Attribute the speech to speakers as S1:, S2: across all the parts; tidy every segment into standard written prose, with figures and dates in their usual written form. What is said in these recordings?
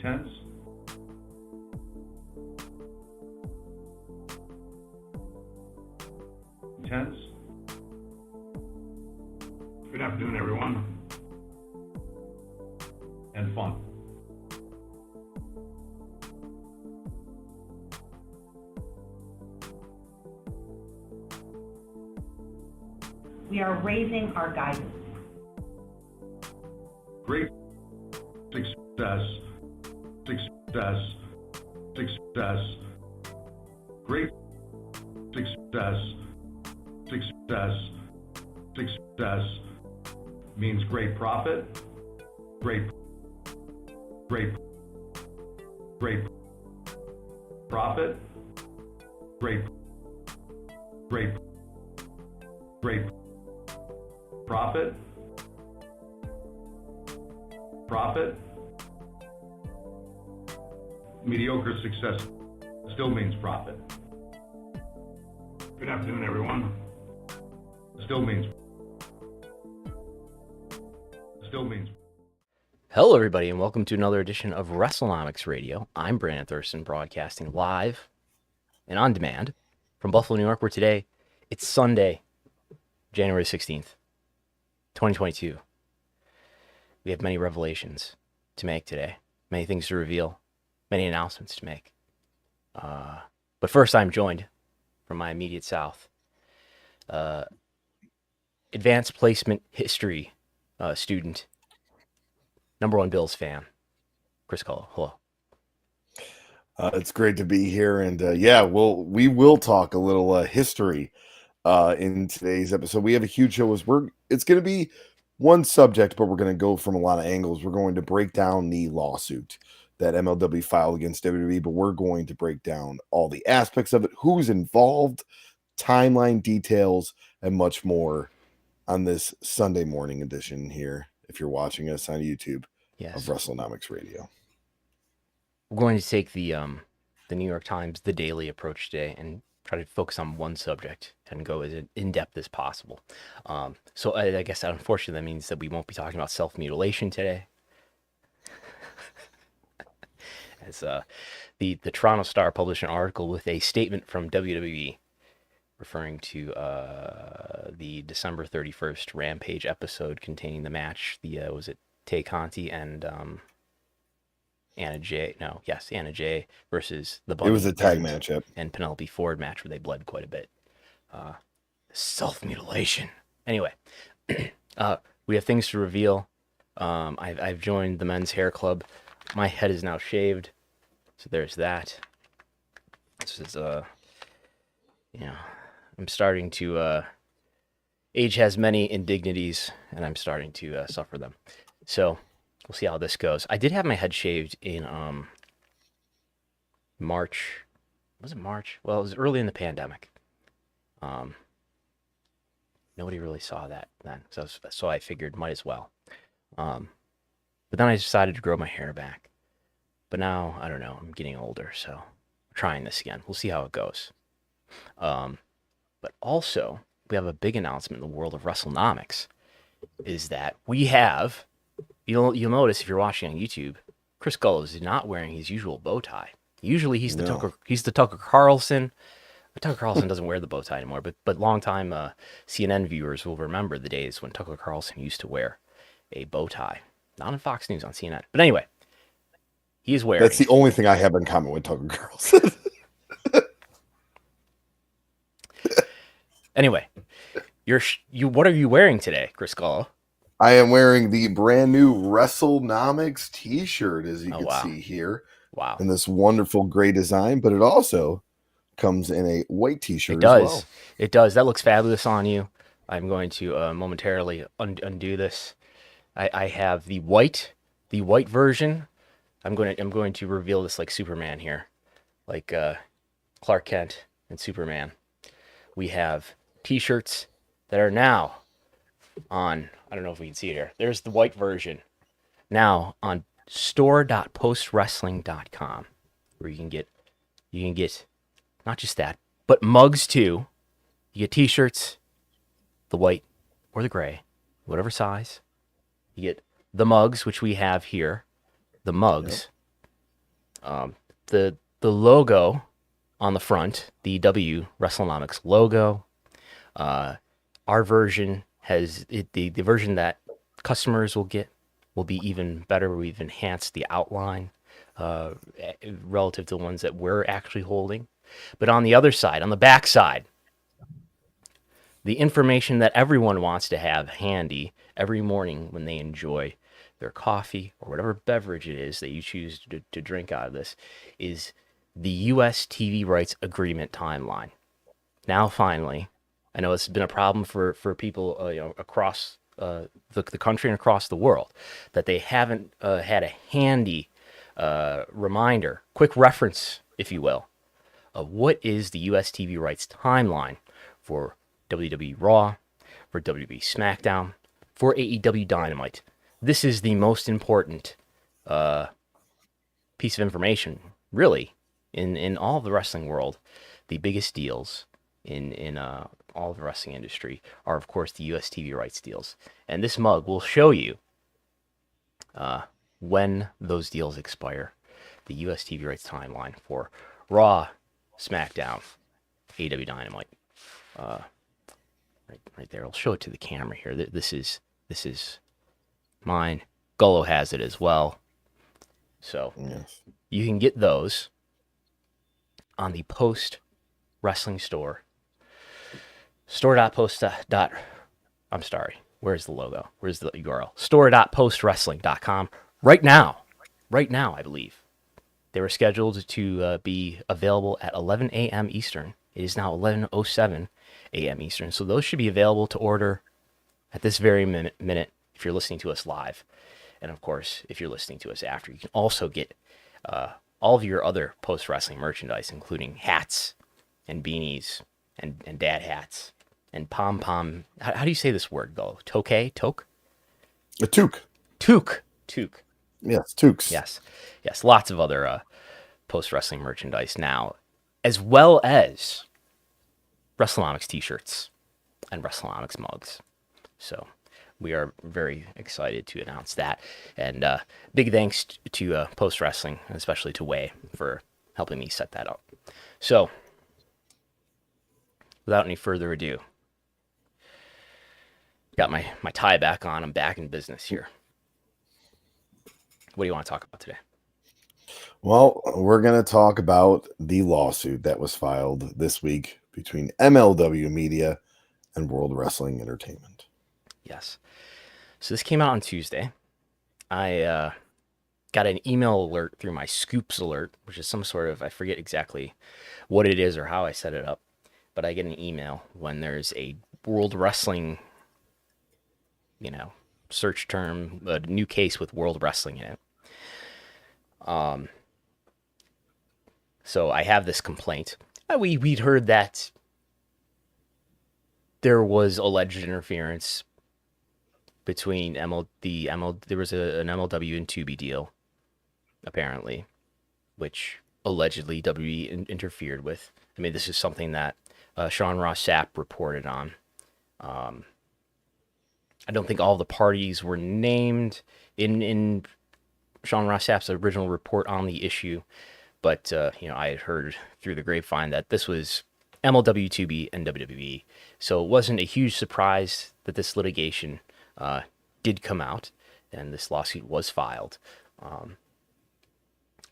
S1: Intense. Intense. Good afternoon, everyone. And fun.
S2: We are raising our guidance.
S1: Great success, success, success. Great success, success, success means great profit, great profit, great profit. Mediocre success still means profit. Good afternoon, everyone. Still means.
S3: Hello, everybody, and welcome to another edition of Wrestlenomics Radio. I'm Brandon Thurston, broadcasting live and on demand from Buffalo, New York, where today it's Sunday, January 16th, 2022. We have many revelations to make today, many things to reveal, many announcements to make. But first, I'm joined from my immediate south, advanced placement history student, number one Bills fan, Chris Gullo. Hello.
S4: It's great to be here, and we will talk a little history in today's episode. We have a huge show. It's going to be one subject, but we're going to go from a lot of angles. We're going to break down the lawsuit that MLW filed against WWE, but we're going to break down all the aspects of it, who's involved, timeline details, and much more on this Sunday morning edition here, if you're watching us on YouTube, of Wrestlenomics Radio.
S3: We're going to take the New York Times, the daily approach today, and try to focus on one subject and go as in-depth as possible. So I guess that unfortunately that means that we won't be talking about self-mutilation today. As the Toronto Star published an article with a statement from WWE referring to the December 31st Rampage episode containing the match, was it Tay Conti and Anna Jay versus the Bunny.
S4: It was a tag matchup.
S3: And Penelope Ford match where they bled quite a bit. Self-mutilation. Anyway, we have things to reveal. I've joined the men's hair club. My head is now shaved, so there's that. This is I'm starting to age has many indignities, and I'm starting to suffer them. So we'll see how this goes. I did have my head shaved in March. Was it March? Well, it was early in the pandemic. Nobody really saw that then, so I figured might as well. But then I decided to grow my hair back. But now, I don't know, I'm getting older, so I'm trying this again. We'll see how it goes. But also, we have a big announcement in the world of Wrestlenomics, is that we have, you'll notice if you're watching on YouTube, Chris Gullo is not wearing his usual bow tie. Usually he's the Tucker Carlson. But Tucker Carlson doesn't wear the bow tie anymore, but longtime CNN viewers will remember the days when Tucker Carlson used to wear a bow tie. Not on Fox News, on CNN. But anyway, he is wearing...
S4: That's the only thing I have in common with Tucker Carlson.
S3: Anyway, what are you wearing today, Chris Gullo?
S4: I am wearing the brand new Wrestlenomics T-shirt, as you can see here.
S3: Wow.
S4: In this wonderful gray design, but it also comes in a white T-shirt as well.
S3: It does. That looks fabulous on you. I'm going to momentarily undo this. I have the white version. I'm going to reveal this like Superman here, like Clark Kent and Superman. We have T-shirts that are now on, I don't know if we can see it here. There's the white version now on store.postwrestling.com, where you can get not just that, but mugs too. You get T-shirts, the white or the gray, whatever size. You get the mugs, which we have here, the mugs, The logo on the front, the W Wrestlenomics logo. Our version has the version that customers will get will be even better. We've enhanced the outline relative to the ones that we're actually holding. But on the other side, on the back side, the information that everyone wants to have handy every morning when they enjoy their coffee or whatever beverage it is that you choose to drink out of this is the U.S. TV rights agreement timeline. Now, finally, I know it's been a problem for people across the country and across the world that they haven't had a handy reminder, quick reference, if you will, of what is the U.S. TV rights timeline for WWE Raw, for WWE SmackDown, for AEW Dynamite. This is the most important piece of information, really, in all of the wrestling world. The biggest deals in all of the wrestling industry are, of course, the U.S. TV rights deals. And this mug will show you when those deals expire, the U.S. TV rights timeline for Raw, SmackDown, AEW Dynamite. Right there. I'll show it to the camera here. This is mine. Gullo has it as well. So yes. You can get those on the Post Wrestling Store. I'm sorry. Where's the logo? Where's the URL? Store.postwrestling.com. Right now, I believe. They were scheduled to be available at 11 a.m. Eastern. It is now 11:07 a.m. Eastern. So those should be available to order at this very minute if you're listening to us live. And of course, if you're listening to us after, you can also get all of your other post-wrestling merchandise, including hats and beanies and dad hats and pom-pom. How do you say this word, Gullo? Toque? Toque?
S4: A toque.
S3: Toque.
S4: Yes, toques.
S3: Yes. Lots of other post-wrestling merchandise now, as well as Wrestlenomics T-shirts and Wrestlenomics mugs. So we are very excited to announce that. And big thanks to Post Wrestling, especially to Way, for helping me set that up. So, without any further ado, got my tie back on. I'm back in business here. What do you want to talk about today?
S4: Well, we're going to talk about the lawsuit that was filed this week between MLW Media and World Wrestling Entertainment.
S3: Yes. So this came out on Tuesday. I got an email alert through my Scoops alert, which is some sort of, I forget exactly what it is or how I set it up, but I get an email when there's a World Wrestling, search term, a new case with World Wrestling in it. So I have this complaint. We'd heard that there was alleged interference between there was an MLW and Tubi deal, apparently, which allegedly WWE interfered with. I mean, this is something that Sean Ross Sapp reported on. I don't think all the parties were named in Sean Ross Sapp's original report on the issue, but I had heard through the grapevine that this was MLW, Tubi, and WWE. So it wasn't a huge surprise that this litigation did come out and this lawsuit was filed.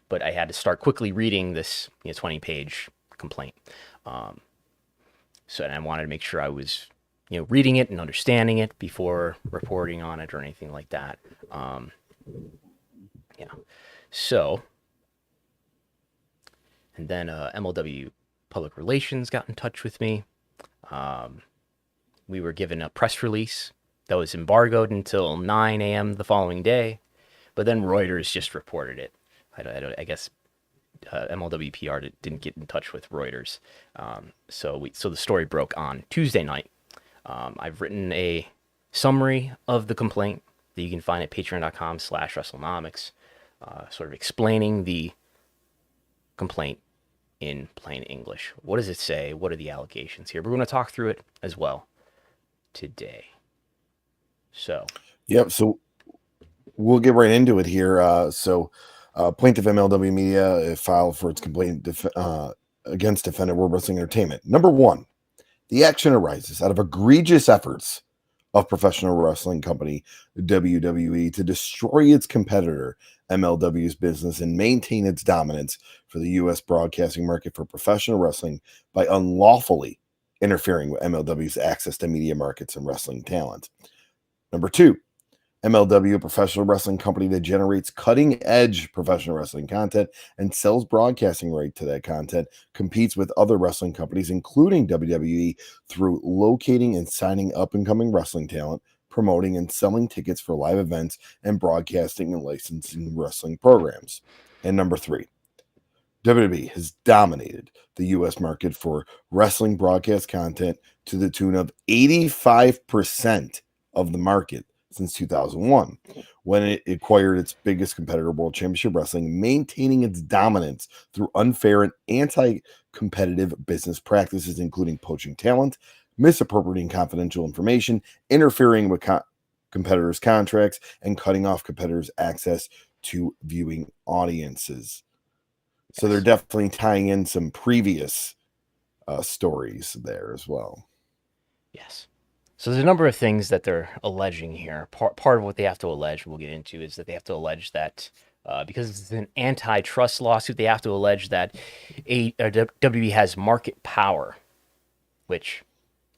S3: But I had to start quickly reading this 20-page complaint. And I wanted to make sure I was reading it and understanding it before reporting on it or anything like that. So, and then MLW Public Relations got in touch with me. We were given a press release that was embargoed until 9 a.m. the following day, but then Reuters just reported it. I guess MLW PR didn't get in touch with Reuters. So the story broke on Tuesday night. I've written a summary of the complaint that you can find at patreon.com/Wrestlenomics, sort of explaining the complaint in plain English. What does it say? What are the allegations here? We're going to talk through it as well today. So.
S4: Yep. So we'll get right into it here. Plaintiff MLW Media filed for its complaint against defendant World Wrestling Entertainment. Number one, the action arises out of egregious efforts of professional wrestling company WWE to destroy its competitor MLW's business and maintain its dominance for the U.S. broadcasting market for professional wrestling by unlawfully interfering with MLW's access to media markets and wrestling talent. Number two, MLW, a professional wrestling company that generates cutting-edge professional wrestling content and sells broadcasting right to that content, competes with other wrestling companies, including WWE, through locating and signing up-and-coming wrestling talent, promoting and selling tickets for live events, and broadcasting and licensing wrestling programs. And number three, WWE has dominated the U.S. market for wrestling broadcast content to the tune of 85% of the market since 2001, when it acquired its biggest competitor, World Championship Wrestling, maintaining its dominance through unfair and anti-competitive business practices, including poaching talent, misappropriating confidential information, interfering with competitors' contracts, and cutting off competitors' access to viewing audiences. So they're definitely tying in some previous stories there as well.
S3: Yes. So there's a number of things that they're alleging here. Part of what they have to allege, we'll get into, is that they have to allege that because it's an antitrust lawsuit, they have to allege that WWE has market power, which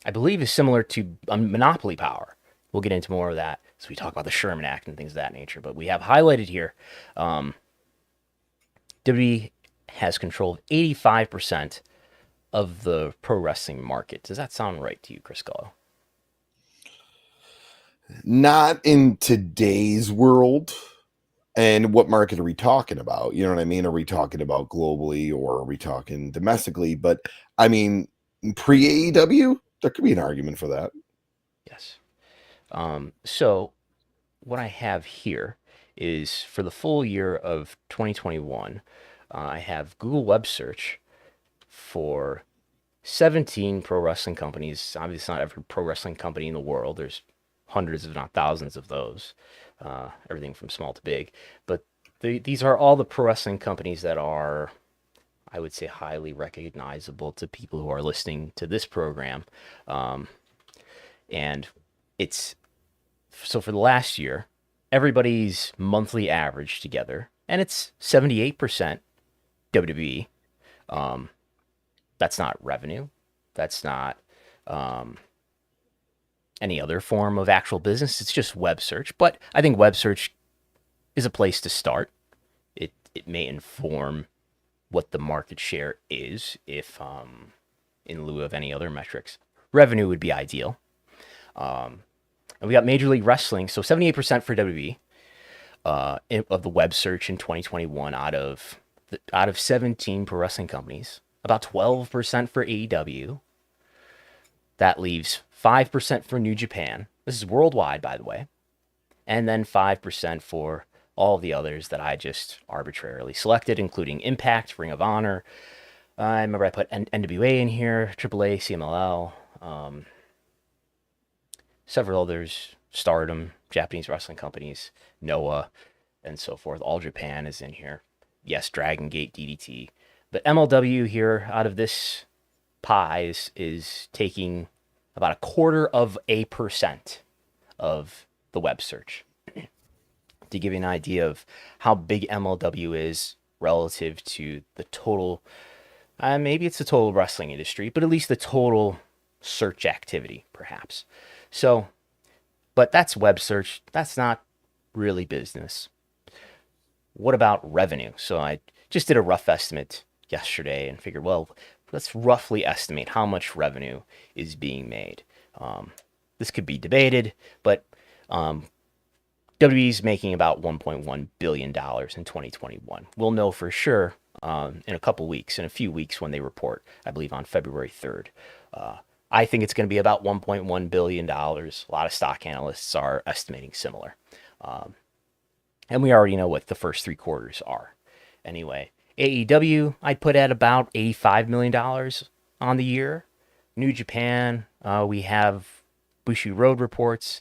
S3: I believe is similar to monopoly power. We'll get into more of that as we talk about the Sherman Act and things of that nature. But we have highlighted here, WWE has control of 85% of the pro wrestling market. Does that sound right to you, Chris Gullo?
S4: Not in today's world. And what market are we talking about? You know what I mean? Are we talking about globally or are we talking domestically? But I mean, pre-AEW, there could be an argument for that.
S3: Yes. So what I have here is for the full year of 2021, I have Google web search for 17 pro wrestling companies. Obviously, not every pro wrestling company in the world. There's hundreds, if not thousands of those, everything from small to big. But these are all the pro wrestling companies that are, I would say, highly recognizable to people who are listening to this program. And it's, so for the last year, everybody's monthly average together, and it's 78% WWE. That's not revenue. That's not any other form of actual business. It's just web search. But I think web search is a place to start. It may inform what the market share is if, in lieu of any other metrics. Revenue would be ideal. And we got Major League Wrestling, so 78% for WWE of the web search in 2021 out of 17 pro wrestling companies. About 12% for AEW. That leaves 5% for New Japan. This is worldwide, by the way. And then 5% for all of the others that I just arbitrarily selected, including Impact, Ring of Honor. I remember I put NWA in here, AAA, CMLL, several others, Stardom, Japanese wrestling companies, Noah, and so forth. All Japan is in here. Yes, Dragon Gate, DDT. But MLW here, out of this pie, is taking about 0.25% of the web search. To give you an idea of how big MLW is relative to the total, maybe it's the total wrestling industry, but at least the total search activity, perhaps. So, but that's web search. That's not really business. What about revenue? So I just did a rough estimate yesterday and figured, well, let's roughly estimate how much revenue is being made. This could be debated, but WWE's making about $1.1 billion in 2021. We'll know for sure in a couple weeks, in a few weeks when they report, I believe on February 3rd. I think it's going to be about $1.1 billion. A lot of stock analysts are estimating similar. And we already know what the first 3 quarters are. Anyway, AEW, I'd put at about $85 million on the year. New Japan, we have Bushy Road reports,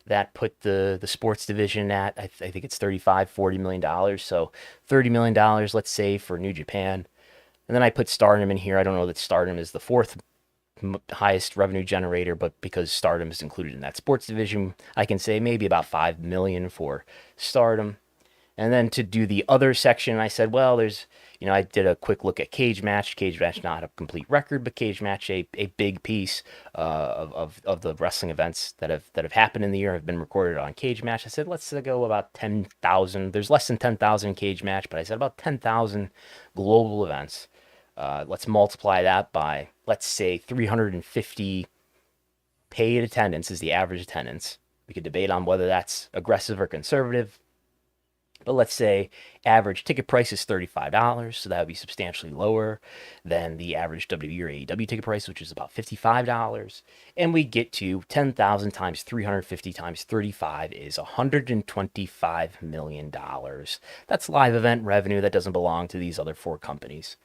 S3: that put the sports division at, I think it's $35-40 million. So $30 million, let's say, for New Japan. And then I put Stardom in here. I don't know that Stardom is the fourth highest revenue generator, but because Stardom is included in that sports division, I can say maybe about $5 million for Stardom. And then to do the other section, I said, well, there's, I did a quick look at Cage Match. Cage Match, not a complete record, but Cage Match, a big piece of the wrestling events that have happened in the year have been recorded on Cage Match. I said, let's go about 10,000. There's less than 10,000 Cage Match, but I said about 10,000 global events. Let's multiply that by, let's say, 350 paid attendance is the average attendance. We could debate on whether that's aggressive or conservative. But let's say average ticket price is $35, so that would be substantially lower than the average WWE or AEW ticket price, which is about $55. And we get to 10,000 times 350 times 35 is $125 million. That's live event revenue that doesn't belong to these other four companies.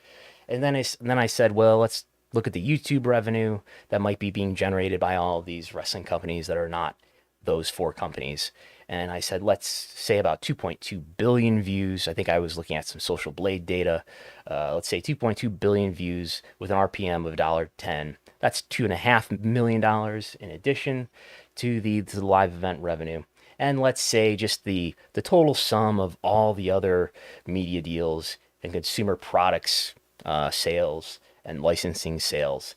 S3: And then I said, well, let's look at the YouTube revenue that might be being generated by all of these wrestling companies that are not those four companies. And I said, let's say about 2.2 billion views. I think I was looking at some Social Blade data. Let's say 2.2 billion views with an RPM of $1.10. That's $2.5 million in addition to the live event revenue. And let's say just the total sum of all the other media deals and consumer products sales and licensing sales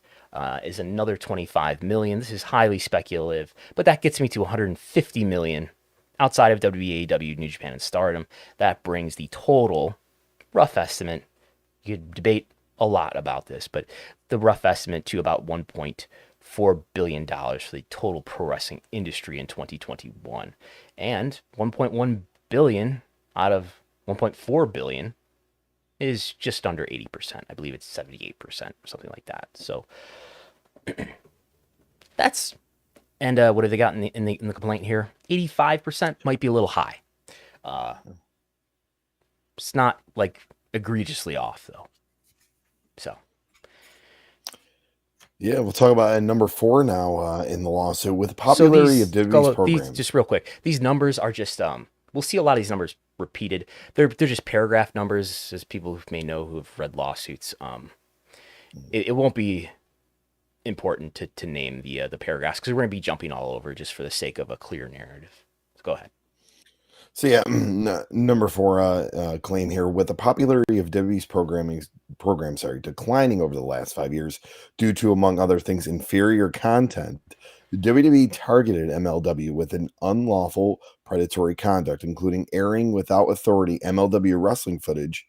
S3: is another 25 million. This is highly speculative, but that gets me to 150 million outside of WWE, AEW, New Japan, and Stardom. That brings the total rough estimate. You could debate a lot about this, but the rough estimate to about $1.4 billion for the total pro wrestling industry in 2021. And 1.1 billion out of 1.4 billion is just under 80%. I believe it's 78% or something like that. So that's, and what have they got in the complaint here? 85% might be a little high. It's not like egregiously off though. So
S4: yeah, we'll talk about number 4 now in the lawsuit with the popularity of WWE's program.
S3: Just real quick, these numbers are just we'll see a lot of these numbers repeated. They're just paragraph numbers, as people who may know who have read lawsuits. It won't be important to name the paragraphs because we're going to be jumping all over just for the sake of a clear narrative. So go ahead.
S4: So yeah, number 4 claim here with the popularity of WWE's program declining over the last 5 years due to, among other things, inferior content. WWE targeted MLW with an unlawful predatory conduct, including airing without authority MLW wrestling footage,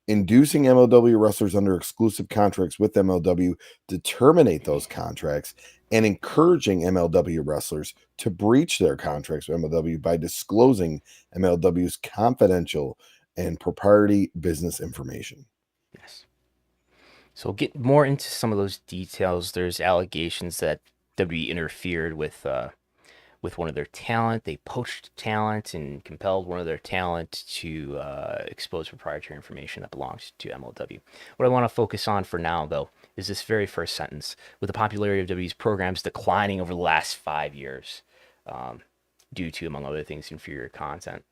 S4: inducing MLW wrestlers under exclusive contracts with MLW to terminate those contracts, and encouraging MLW wrestlers to breach their contracts with MLW by disclosing MLW's confidential and proprietary business information.
S3: Yes. So we'll get more into some of those details. There's allegations that WWE interfered with one of their talent. They poached talent and compelled one of their talent to expose proprietary information that belongs to MLW. What I want to focus on for now, though, is this very first sentence. With the popularity of WWE's programs declining over the last 5 years due to, among other things, inferior content.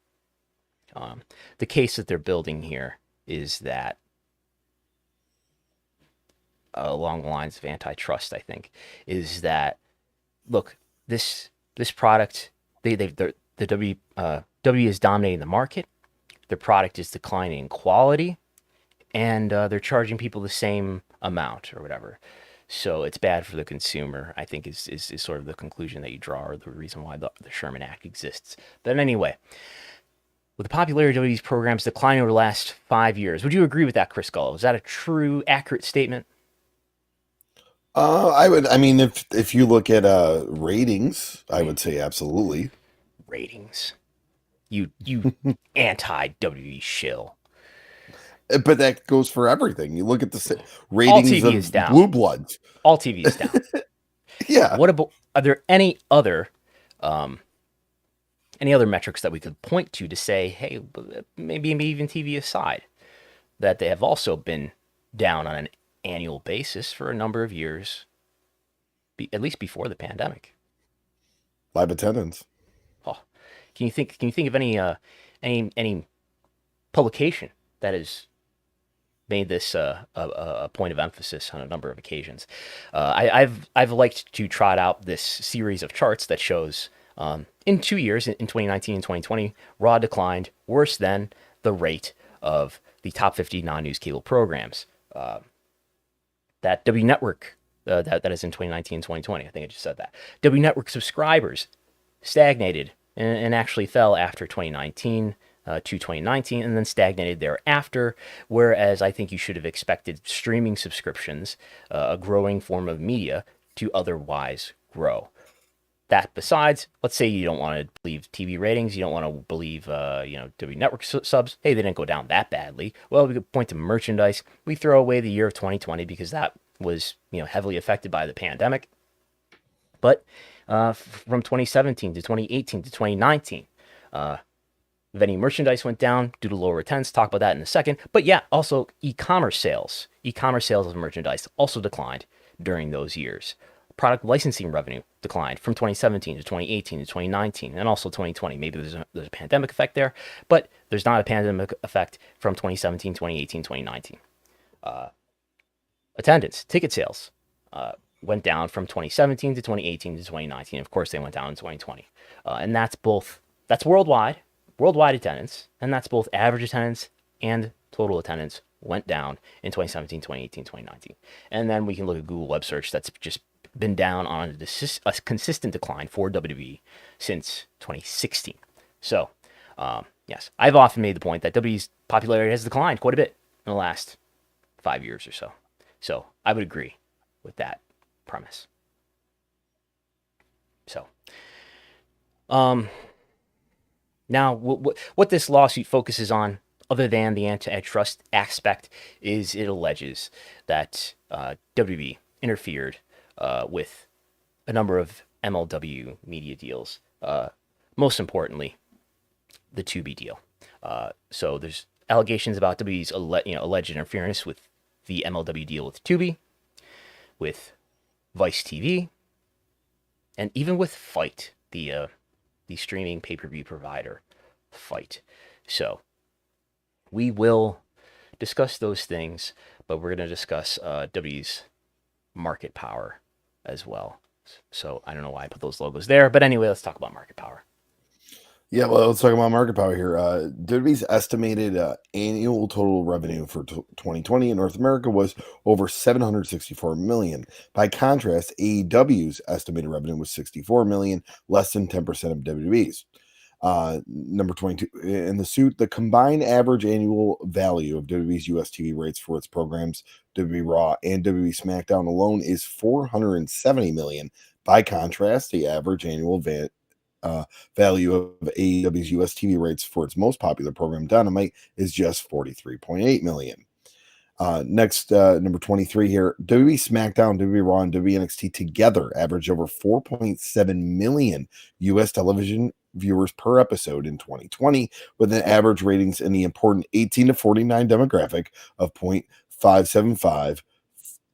S3: The case that they're building here is that along the lines of antitrust, I think, is that, look, this product, the W is dominating the market. Their product is declining in quality, and they're charging people the same amount or whatever. So it's bad for the consumer, I think, is sort of the conclusion that you draw, or the reason why the Sherman Act exists. But anyway, with the popularity of these programs declining over the last 5 years, would you agree with that, Chris Gullo? Is that a true, accurate statement?
S4: I mean, if you look at ratings, I would say absolutely.
S3: Ratings. You anti-WWE shill.
S4: But that goes for everything. You look at the ratings
S3: All TV is
S4: of
S3: down.
S4: Blue Bloods.
S3: All TV is down.
S4: Yeah.
S3: What about, are there any other metrics that we could point to say, hey, maybe even TV aside, that they have also been down on an annual basis for a number of years, at least before the pandemic?
S4: Live attendance.
S3: Can you think of any publication that has made this a point of emphasis on a number of occasions? I've liked to trot out this series of charts that shows in 2 years, in 2019 and 2020, Raw declined worse than the rate of the top 50 non-news cable programs. That W Network, that is in 2019 and 2020, I think I just said that. W Network subscribers stagnated and actually fell after 2019 to 2019 and then stagnated thereafter, whereas I think you should have expected streaming subscriptions, a growing form of media, to otherwise grow. That besides, let's say you don't want to believe TV ratings, you don't want to believe, W Network subs. Hey, they didn't go down that badly. Well, we could point to merchandise. We throw away the year of 2020 because that was, heavily affected by the pandemic. But from 2017 to 2018 to 2019, vending merchandise went down due to lower attendance. Talk about that in a second. But yeah, also e-commerce sales of merchandise also declined during those years. Product licensing revenue declined from 2017 to 2018 to 2019 and also 2020. Maybe there's a pandemic effect there, but there's not a pandemic effect from 2017, 2018, 2019. Attendance, ticket sales went down from 2017 to 2018 to 2019. Of course, they went down in 2020. And that's worldwide attendance, and that's both average attendance and total attendance went down in 2017, 2018, 2019. And then we can look at Google web search. That's just been down on a consistent decline for WWE since 2016. So, yes, I've often made the point that WWE's popularity has declined quite a bit in the last 5 years or so. So I would agree with that premise. So, now what this lawsuit focuses on, other than the antitrust aspect, is it alleges that WWE interfered with a number of MLW media deals. Most importantly, the Tubi deal. So there's allegations about WWE's alleged interference with the MLW deal with Tubi, with Vice TV, and even with Fight, the streaming pay-per-view provider, Fight. So we will discuss those things, but we're going to discuss WWE's market power as well. So I don't know why I put those logos there, but anyway, let's talk about market power.
S4: Yeah, well, let's talk about market power here. WWE's estimated annual total revenue for 2020 in North America was over $764 million. By contrast, AEW's estimated revenue was $64 million, less than 10% of WWE's. Number 22 in the suit, the combined average annual value of WWE's US TV rates for its programs, WWE Raw and WWE SmackDown alone, is $470 million. By contrast, the average annual value of AEW's US TV rates for its most popular program, Dynamite, is just $43.8 million. Next, number 23 here, WWE SmackDown, WWE Raw, and WWE NXT together average over 4.7 million US television viewers per episode in 2020, with an average ratings in the important 18 to 49 demographic of 0.575,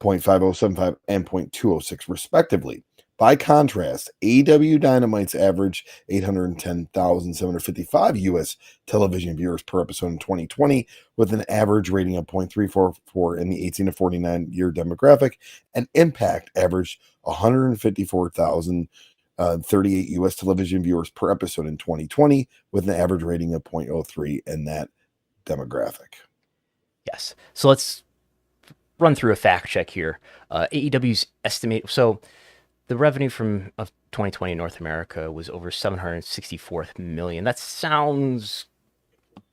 S4: 0.5075, and 0.206 respectively. By contrast, AEW Dynamite's average 810,755 US television viewers per episode in 2020, with an average rating of 0.344 in the 18 to 49 year demographic, and Impact averaged 154,038 US television viewers per episode in 2020, with an average rating of 0.03 in that demographic.
S3: Yes. So let's run through a fact check here. AEW's estimate. So the revenue of 2020 in North America was over $764 million. That sounds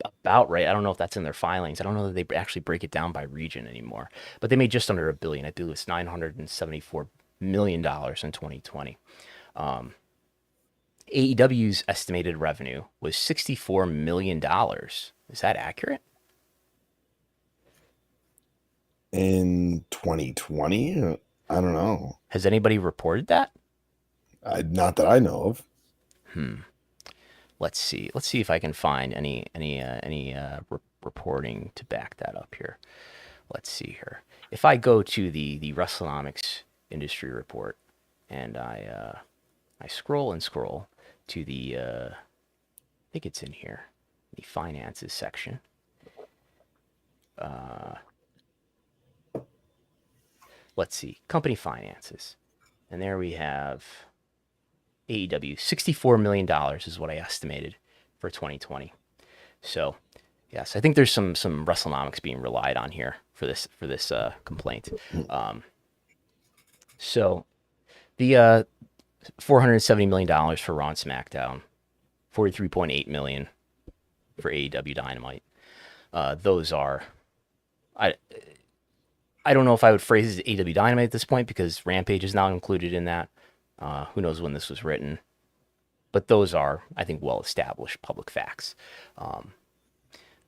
S3: about right. I don't know if that's in their filings. I don't know that they actually break it down by region anymore. But they made just under $1 billion. I believe it's $974 million in 2020. AEW's estimated revenue was $64 million. Is that accurate?
S4: In 2020? I don't know.
S3: Has anybody reported that?
S4: Not that I know of.
S3: Let's see. Let's see if I can find any reporting to back that up here. Let's see here. If I go to the Wrestlenomics industry report, and I scroll and scroll to the think it's in here, the finances section. Let's see, company finances. And there we have AEW, $64 million is what I estimated for 2020. So, yes, I think there's some Wrestlenomics being relied on here for this complaint. So, the $470 million for Raw and SmackDown, $43.8 million for AEW Dynamite. Those are, I don't know if I would phrase it as AEW Dynamite at this point because Rampage is now included in that. Who knows when this was written, but those are, I think, well-established public facts.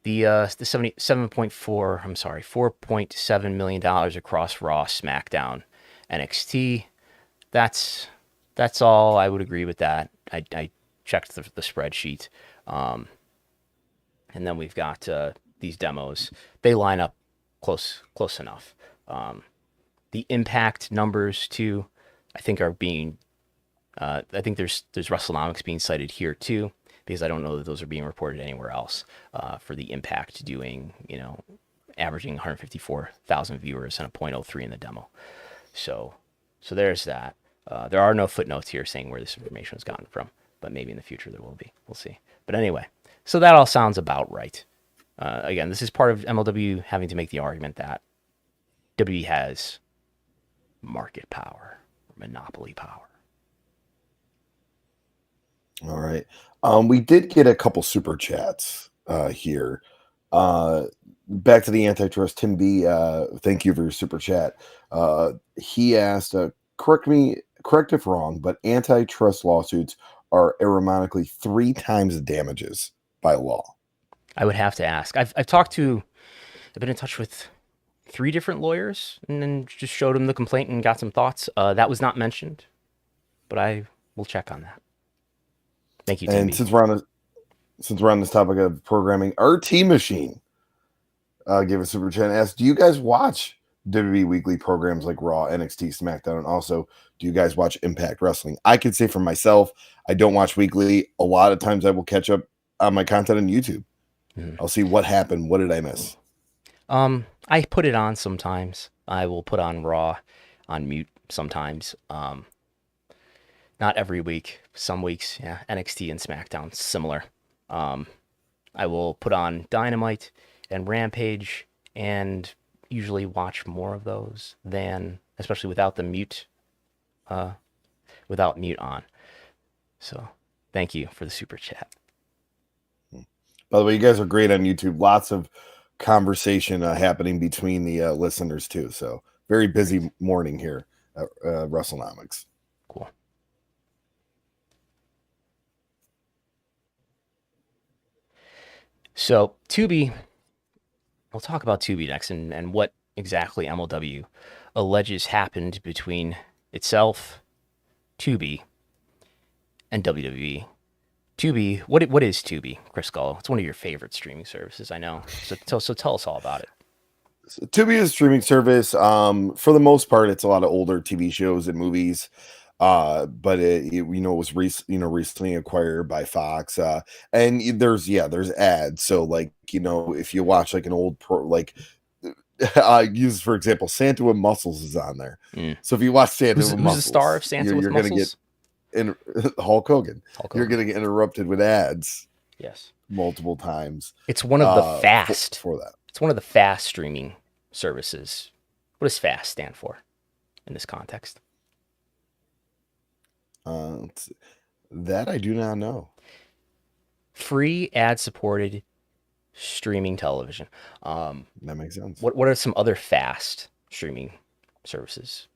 S3: The $4.7 million across Raw, SmackDown, NXT. That's all. I would agree with that. I checked the spreadsheet, and then we've got these demos. They line up close enough. The Impact numbers too, I think are being. I think there's Wrestlenomics being cited here too, because I don't know that those are being reported anywhere else. For the Impact doing, averaging 154,000 viewers and a .03 in the demo. So there's that. There are no footnotes here saying where this information was gotten from, but maybe in the future there will be. We'll see. But anyway, so that all sounds about right. Again, this is part of MLW having to make the argument that WWE has market power, monopoly power.
S4: All right. We did get a couple super chats here. Back to the antitrust, Tim B. Thank you for your super chat. He asked, correct if wrong, but antitrust lawsuits are ironically 3 times the damages by law.
S3: I would have to ask. I've been in touch with 3 different lawyers and then just showed them the complaint and got some thoughts. That was not mentioned, but I will check on that. Thank you, Tim.
S4: And since we're on this topic of programming, RT Machine gave a super chat and asked, do you guys watch WWE weekly programs like Raw, NXT, SmackDown, and also do you guys watch Impact Wrestling? I can say for myself, I don't watch weekly. A lot of times I will catch up on my content on YouTube. I'll see what happened. What did I miss?
S3: I put it on sometimes. I will put on Raw on mute sometimes. Not every week. Some weeks, yeah. NXT and SmackDown, similar. I will put on Dynamite and Rampage and usually watch more of those than, especially without the mute, without mute on. So thank you for the super chat.
S4: By the way, you guys are great on YouTube. Lots of conversation happening between the listeners too. So very busy morning here at Wrestlenomics.
S3: Cool. So Tubi, we'll talk about Tubi next and what exactly MLW alleges happened between itself, Tubi, and WWE. Tubi, what is Tubi, Chris Gullo? It's one of your favorite streaming services, I know. So tell us all about it.
S4: So Tubi is a streaming service. For the most part, it's a lot of older TV shows and movies. But it was recently acquired by Fox. And there's ads. So like, if you watch like an old use for example, Santa with Muscles is on there. So if you watch Santa with Muscles,
S3: who's the star of Santa with Muscles?
S4: Gonna get Hulk Hogan. You're going to get interrupted with ads.
S3: Yes.
S4: Multiple times.
S3: It's one of the fast.
S4: For that.
S3: It's one of the fast streaming services. What does fast stand for in this context?
S4: That I do not know.
S3: Free ad-supported streaming television.
S4: That makes sense.
S3: What are some other fast streaming services?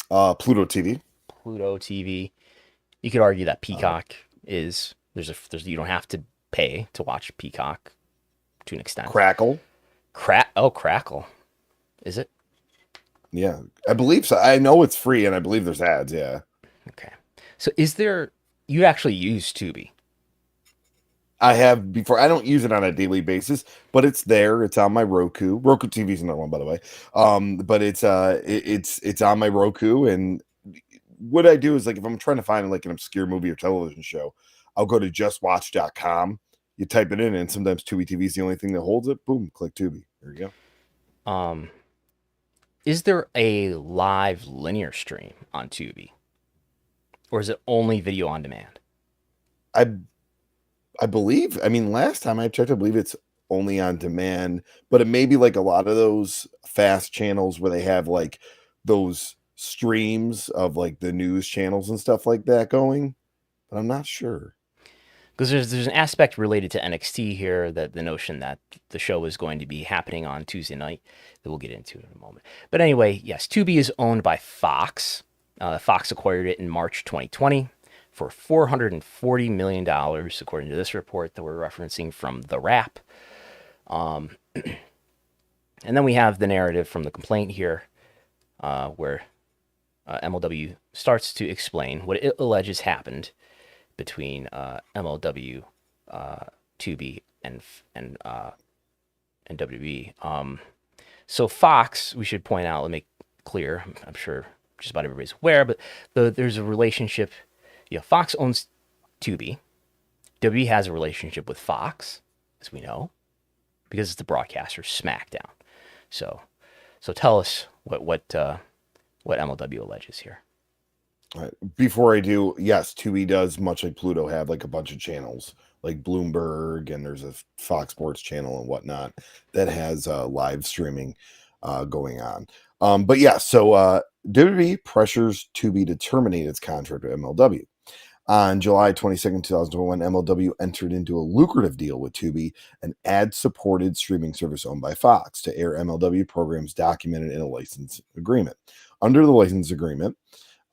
S4: Pluto TV.
S3: Pluto TV. You could argue that Peacock is there's you don't have to pay to watch Peacock to an extent.
S4: Crackle.
S3: Crackle. Is it?
S4: Yeah, I believe so. I know it's free, and I believe there's ads. Yeah.
S3: Okay. So you actually use Tubi?
S4: I have before. I don't use it on a daily basis, but it's there. It's on my Roku. Roku TV is another one, by the way. But it's on my Roku, and what I do is like if I'm trying to find like an obscure movie or television show, I'll go to justwatch.com. You type it in, and sometimes Tubi TV is the only thing that holds it. Boom, click Tubi. There you
S3: go. Is there a live linear stream on Tubi? Or is it only video on demand?
S4: I believe, I mean, last time I checked, I believe it's only on demand, but it may be like a lot of those fast channels where they have like those streams of like the news channels and stuff like that going, but I'm not sure.
S3: Because there's an aspect related to NXT here, that the notion that the show is going to be happening on Tuesday night that we'll get into in a moment. But anyway, yes, Tubi is owned by Fox. Fox acquired it in March 2020 for $440 million, according to this report that we're referencing from The Wrap. And then we have the narrative from the complaint here, where MLW starts to explain what it alleges happened between MLW, Tubi, and WWE. So Fox, we should point out, let me make clear, I'm sure just about everybody's aware, but there's a relationship. Fox owns Tubi. WWE has a relationship with Fox, as we know, because it's the broadcaster SmackDown. So tell us what MLW alleges here.
S4: All right. Before I do, yes, Tubi does, much like Pluto, have like a bunch of channels like Bloomberg, and there's a Fox Sports channel and whatnot that has live streaming going on. But yeah, so WWE pressures Tubi to terminate its contract with MLW. On July 22nd, 2021, MLW entered into a lucrative deal with Tubi, an ad-supported streaming service owned by Fox, to air MLW programs documented in a license agreement. Under the license agreement,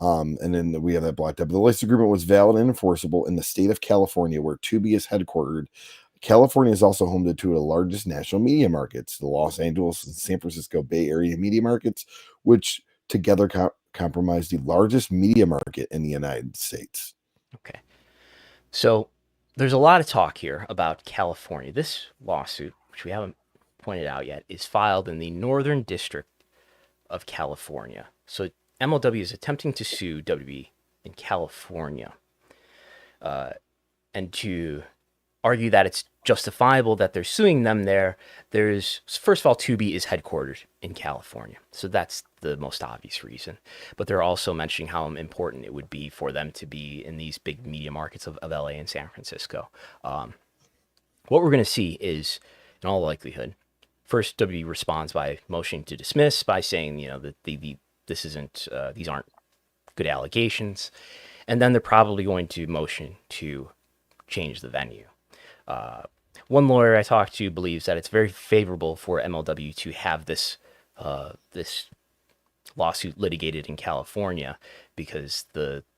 S4: and then we have that blocked up. The license agreement was valid and enforceable in the state of California, where Tubi is headquartered. California is also home to two of the largest national media markets, the Los Angeles and San Francisco Bay Area media markets, which together comprise the largest media market in the United States.
S3: Okay. So there's a lot of talk here about California. This lawsuit, which we haven't pointed out yet, is filed in the Northern District of California. So MLW is attempting to sue WWE in California, and to argue that it's justifiable that they're suing them there. First of all, Tubi is headquartered in California, so that's the most obvious reason. But they're also mentioning how important it would be for them to be in these big media markets of LA and San Francisco. What we're going to see is, in all likelihood, first WWE responds by motioning to dismiss, by saying, that these aren't good allegations, and then they're probably going to motion to change the venue. One lawyer I talked to believes that it's very favorable for MLW to have this lawsuit litigated in California, because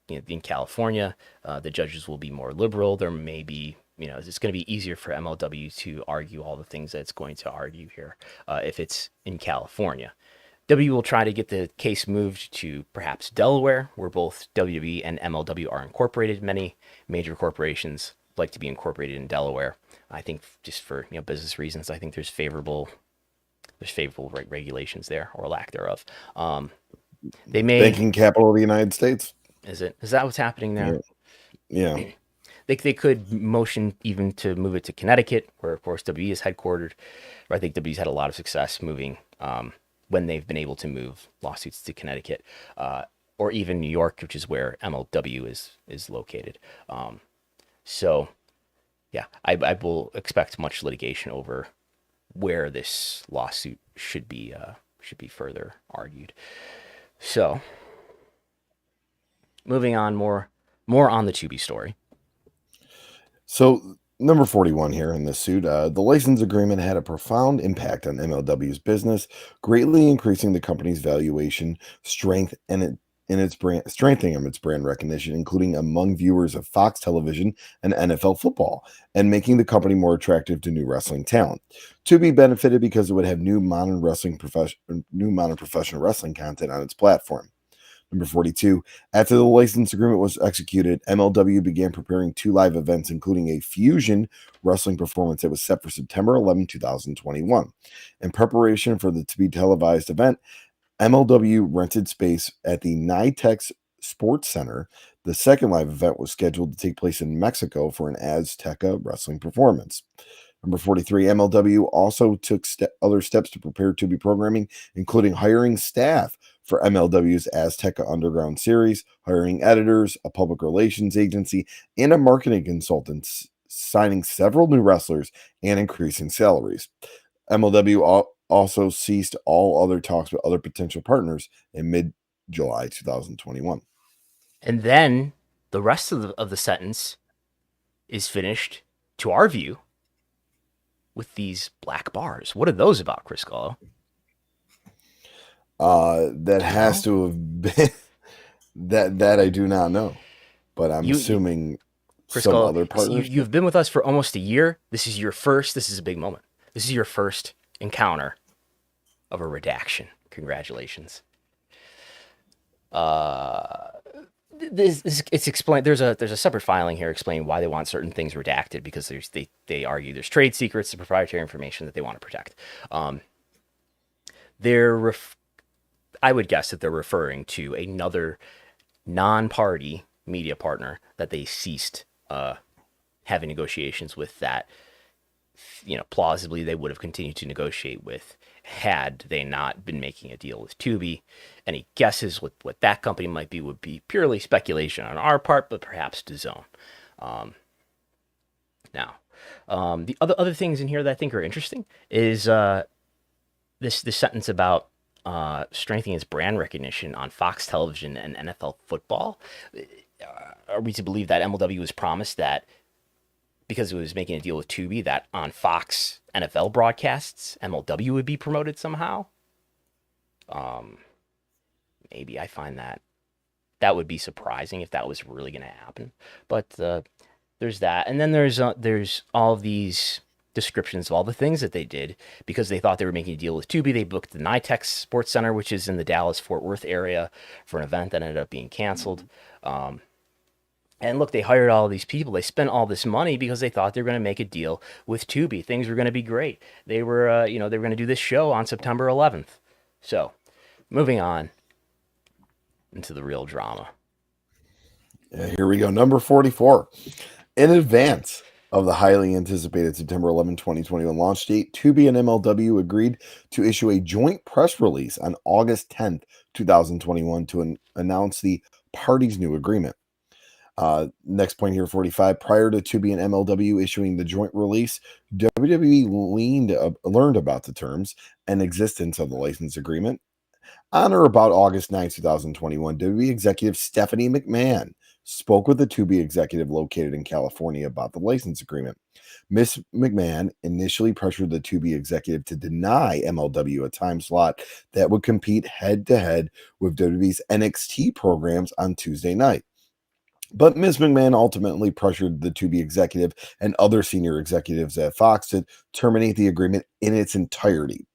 S3: in California the judges will be more liberal. There may be, it's going to be easier for MLW to argue all the things that it's going to argue here if it's in California. WWE will try to get the case moved to perhaps Delaware, where both WWE and MLW are incorporated. Many major corporations like to be incorporated in Delaware. I think just for business reasons, I think there's favorable regulations there, or lack thereof. They may
S4: banking capital of the United States.
S3: Is that what's happening there?
S4: Yeah.
S3: They could motion even to move it to Connecticut, where of course WWE is headquartered. I think WWE's had a lot of success moving when they've been able to move lawsuits to Connecticut, or even New York, which is where MLW is located. So, yeah, I will expect much litigation over where this lawsuit should be further argued. So, moving on, more on the Tubi story.
S4: So, number 41 here in this suit, the license agreement had a profound impact on MLW's business, greatly increasing the company's valuation, strength, and strengthening its brand recognition, including among viewers of Fox television and NFL football, and making the company more attractive to new wrestling talent. Tubi benefited because it would have new modern professional wrestling content on its platform. Number 42, after the license agreement was executed, MLW began preparing 2 live events, including a fusion wrestling performance that was set for September 11, 2021. In preparation for the to-be televised event, MLW rented space at the NYTEX Sports Center. The second live event was scheduled to take place in Mexico for an Azteca wrestling performance. Number 43, MLW also took other steps to prepare Tubi programming, including hiring staff for MLW's Azteca Underground series, hiring editors, a public relations agency, and a marketing consultant, signing several new wrestlers and increasing salaries. MLW also ceased all other talks with other potential partners in mid-July 2021.
S3: And then the rest of the sentence is finished, to our view, with these black bars. What are those about, Chris Gullo?
S4: That has to have been that I do not know, but I'm assuming
S3: Chris
S4: some
S3: Gullo,
S4: other partners.
S3: You've been with us for almost a year. This is a big moment. This is your first encounter of a redaction. Congratulations. It's explained. There's a separate filing here explaining why they want certain things redacted, because they argue there's trade secrets, the proprietary information that they want to protect. I would guess that they're referring to another non-party media partner that they ceased having negotiations with, that plausibly they would have continued to negotiate with had they not been making a deal with Tubi. Any guesses what that company might be would be purely speculation on our part, but perhaps DAZN. Now, the other things in here that I think are interesting is this sentence about strengthening its brand recognition on Fox Television and NFL football. Are we to believe that MLW was promised that because it was making a deal with Tubi, that on Fox NFL broadcasts, MLW would be promoted somehow? Maybe. I find that would be surprising if that was really going to happen. But there's that. And then there's all of these descriptions of all the things that they did because they thought they were making a deal with Tubi. They booked the NYTEX Sports Center, which is in the Dallas-Fort Worth area, for an event that ended up being canceled. And look, they hired all these people. They spent all this money because they thought they were going to make a deal with Tubi. Things were going to be great. They were, they were going to do this show on September 11th. So, moving on into the real drama.
S4: Here we go. Number 44. In advance of the highly anticipated September 11, 2021 launch date, Tubi and MLW agreed to issue a joint press release on August 10th, 2021 to announce the parties' new agreement. Next point here, 45. Prior to Tubi and MLW issuing the joint release, WWE learned about the terms and existence of the license agreement. On or about August 9, 2021, WWE executive Stephanie McMahon spoke with the Tubi executive located in California about the license agreement. Ms. McMahon initially pressured the Tubi executive to deny MLW a time slot that would compete head-to-head with WWE's NXT programs on Tuesday night. But Ms. McMahon ultimately pressured the Tubi executive and other senior executives at Fox to terminate the agreement in its entirety.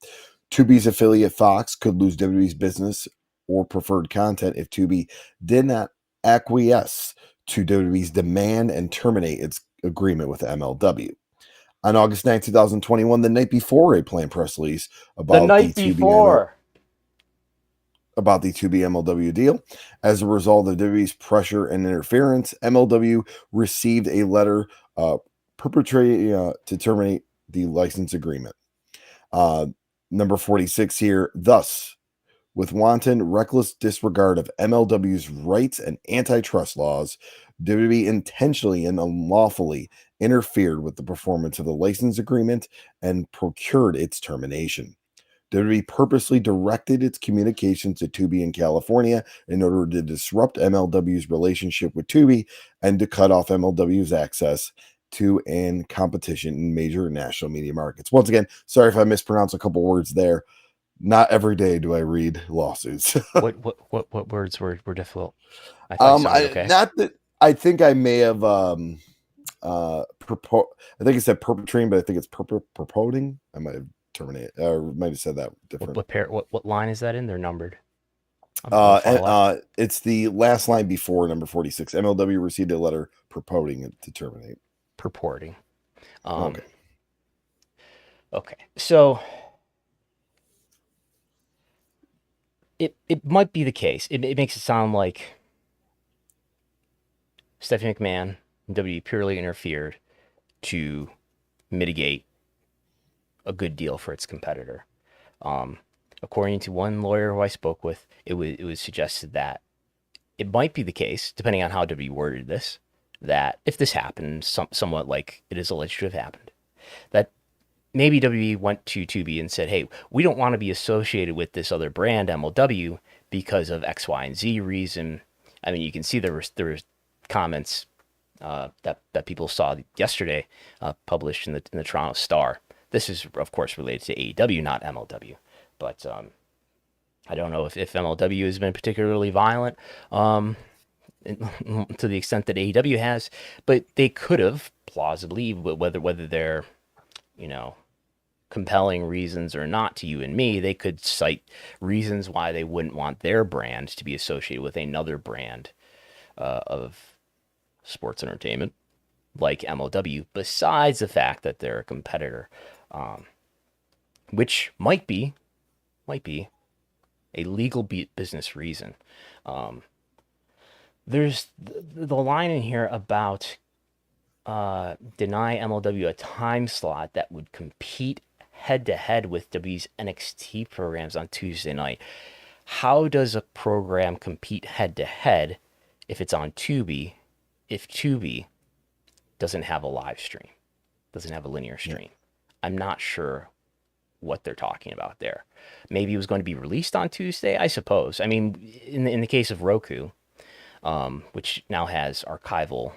S4: Tubi's affiliate Fox could lose WWE's business or preferred content if Tubi did not acquiesce to WWE's demand and terminate its agreement with MLW. On August 9, 2021, the night before a planned press release about about the Tubi MLW deal. As a result of WWE's pressure and interference, MLW received a letter perpetrating to terminate the license agreement. Number 46 here. Thus, with wanton, reckless disregard of MLW's rights and antitrust laws, WWE intentionally and unlawfully interfered with the performance of the license agreement and procured its termination. WWE purposely directed its communications to Tubi in California in order to disrupt MLW's relationship with Tubi and to cut off MLW's access to and competition in major national media markets. Once again, sorry if I mispronounced a couple words there. Not every day do I read lawsuits.
S3: what words were difficult? Okay.
S4: Not that I think I may have I think it said perpetrating, but I think it's purporting. I might have terminated or might have said that different.
S3: What line is that in? They're numbered.
S4: It's the last line before number 46. MLW received a letter purporting it to terminate.
S3: Purporting.
S4: Okay.
S3: So it might be the case. It makes it sound like Stephanie McMahon and WWE purely interfered to mitigate a good deal for its competitor. According to one lawyer who I spoke with, it was suggested that it might be the case, depending on how WWE worded this, that if this happened, somewhat like it is alleged to have happened, that maybe WWE went to Tubi and said, hey, we don't want to be associated with this other brand, MLW, because of X, Y, and Z reason. I mean, you can see there was comments that people saw yesterday published in the Toronto Star. This is, of course, related to AEW, not MLW. But I don't know if MLW has been particularly violent to the extent that AEW has, but they could have plausibly, whether they're, compelling reasons or not to you and me, they could cite reasons why they wouldn't want their brand to be associated with another brand of sports entertainment like MLW, besides the fact that they're a competitor, which might be a legal business reason. There's the line in here about deny MLW a time slot that would compete head-to-head with WWE's NXT programs on Tuesday night. How does a program compete head-to-head if it's on Tubi, if Tubi doesn't have a live stream, doesn't have a linear stream? I'm not sure what they're talking about there. Maybe it was going to be released on Tuesday, I suppose. I mean, in the case of Roku, which now has archival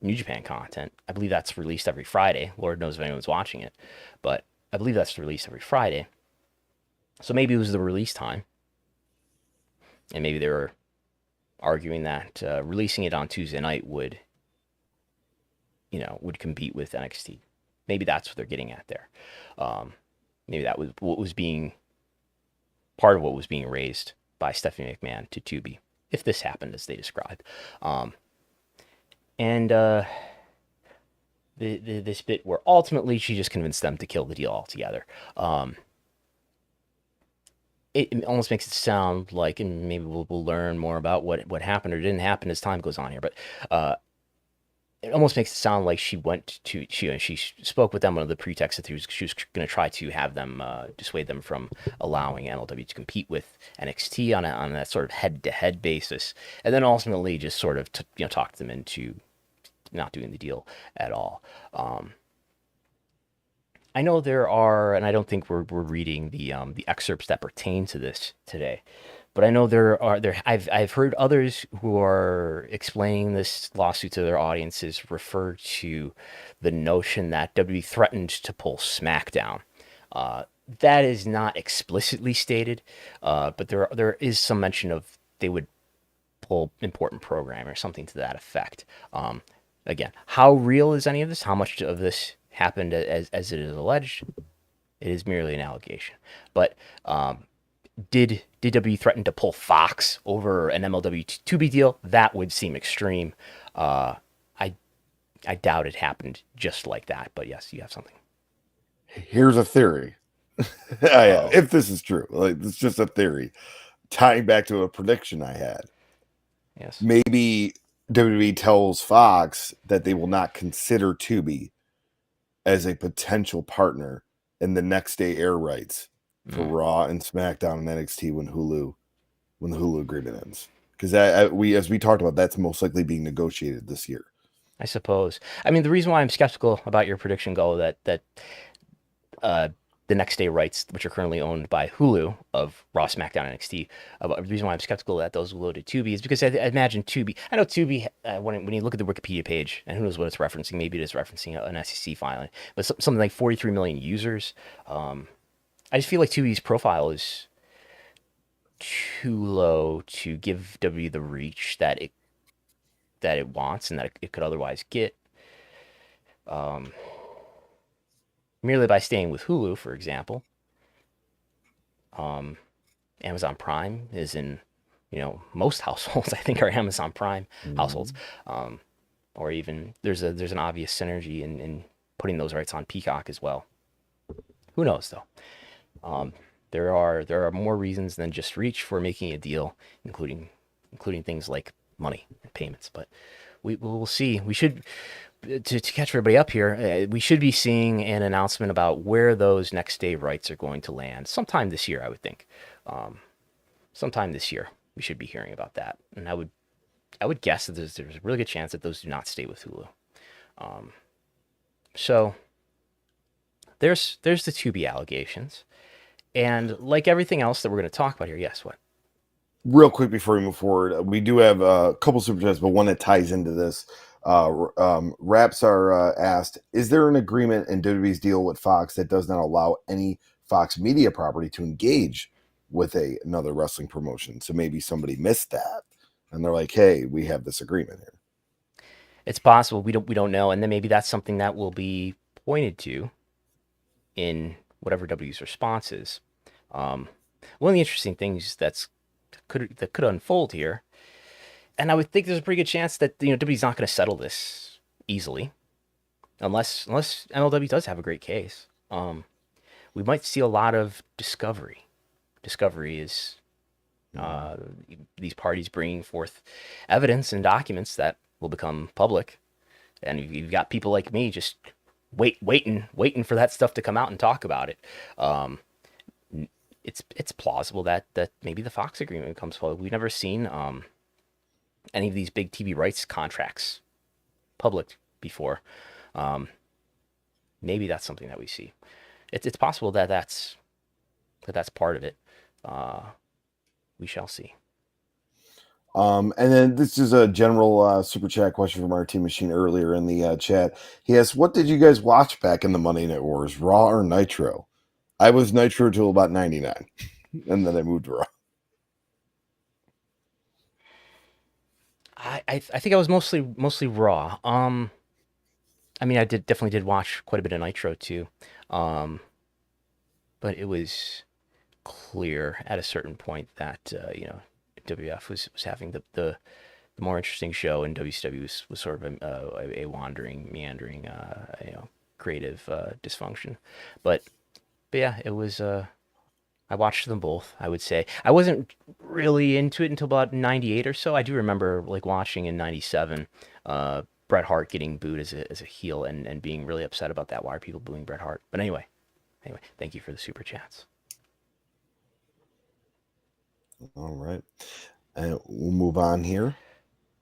S3: New Japan content, I believe that's released every Friday. Lord knows if anyone's watching it, but I believe that's released every Friday. So maybe it was the release time, and maybe they were arguing that releasing it on Tuesday night would compete with NXT. Maybe that's what they're getting at there. Maybe that was what was being part of what was being raised by Stephanie McMahon to Tubi, if this happened as they described. This bit where ultimately she just convinced them to kill the deal altogether. It almost makes it sound like, and maybe we'll learn more about what happened or didn't happen as time goes on here, but it almost makes it sound like she spoke with them under the pretext that she was going to try to have them dissuade them from allowing MLW to compete with NXT on that sort of head-to-head basis, and then ultimately just sort of talked them into not doing the deal at all. I know there are, and I don't think we're reading the excerpts that pertain to this today, but I know I've heard others who are explaining this lawsuit to their audiences refer to the notion that WWE threatened to pull SmackDown. That is not explicitly stated, but there is some mention of they would pull important program or something to that effect. Again, how real is any of this? How much of this happened as it is alleged? It is merely an allegation. But did WWE threaten to pull Fox over an MLW Tubi deal? That would seem extreme. I doubt it happened just like that. But yes, you have something.
S4: Here's a theory. If this is true, like it's just a theory, tying back to a prediction I had.
S3: Yes.
S4: Maybe WWE tells Fox that they will not consider Tubi as a potential partner in the next day air rights for Raw and SmackDown and NXT when the Hulu agreement ends. Because as we talked about, that's most likely being negotiated this year.
S3: I suppose. I mean, the reason why I'm skeptical about your prediction, Gullo, that the next day rights, which are currently owned by Hulu of Raw, SmackDown, and NXT, the reason why I'm skeptical that those will go to Tubi is because I imagine Tubi. I know Tubi when you look at the Wikipedia page, and who knows what it's referencing. Maybe it is referencing an SEC filing, but something like 43 million users. I just feel like Tubi's profile is too low to give WWE the reach that it wants and that it could otherwise get. Merely by staying with Hulu, for example. Amazon Prime is in, most households. I think are Amazon Prime households, or even there's an obvious synergy in putting those rights on Peacock as well. Who knows though? There are more reasons than just reach for making a deal, including things like money and payments. But we'll see. We should to catch everybody up here. We should be seeing an announcement about where those next day rights are going to land sometime this year. I would think, sometime this year we should be hearing about that. And I would guess that there's a really good chance that those do not stay with Hulu. So there's the Tubi allegations, and like everything else that we're going to talk about here. Yes, what?
S4: Real quick before we move forward, we do have a couple super chats, but one that ties into this. Raps are asked, is there an agreement in WWE's deal with Fox that does not allow any Fox media property to engage with another wrestling promotion? So maybe somebody missed that, and they're like, hey, we have this agreement here.
S3: It's possible. We don't know, and then maybe that's something that will be pointed to in whatever W's response is. One of the interesting things that could unfold here, and I would think there's a pretty good chance that WWE's not going to settle this easily, unless MLW does have a great case. We might see a lot of discovery. Discovery is these parties bringing forth evidence and documents that will become public, and you've got people like me just waiting for that stuff to come out and talk about it. It's plausible that maybe the Fox agreement comes forward. We've never seen any of these big TV rights contracts public before. Maybe that's something that we see. It's possible that that's part of it. We shall see.
S4: And then this is a general super chat question from our team machine earlier in the chat. He asked, what did you guys watch back in the Monday Night Wars, Raw or Nitro? I was Nitro till about 99, and then I moved to Raw.
S3: I think I was mostly Raw. I mean, I definitely did watch quite a bit of Nitro too, but it was clear at a certain point that WF was having the more interesting show, and WCW was sort of a wandering, meandering, creative dysfunction. But yeah, it was. I watched them both. I would say I wasn't really into it until about '98 or so. I do remember like watching in '97, Bret Hart getting booed as a heel and being really upset about that. Why are people booing Bret Hart? But anyway, thank you for the super chats.
S4: All right, and we'll move on here.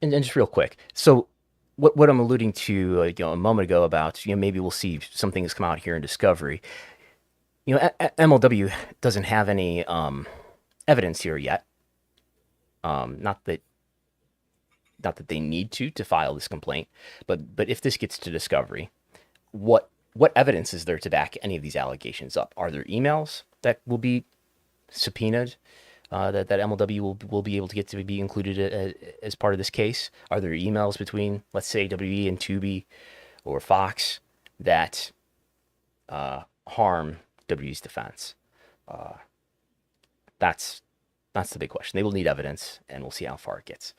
S3: And just real quick, so what I'm alluding to a moment ago about maybe we'll see some things come out here in Discovery. MLW doesn't have any evidence here yet. Not that they need to file this complaint, but if this gets to Discovery, what evidence is there to back any of these allegations up? Are there emails that will be subpoenaed that MLW will be able to get to be included as part of this case? Are there emails between, let's say, WWE and Tubi or Fox that harm WWE's defense? That's the big question. They will need evidence, and we'll see how far it gets.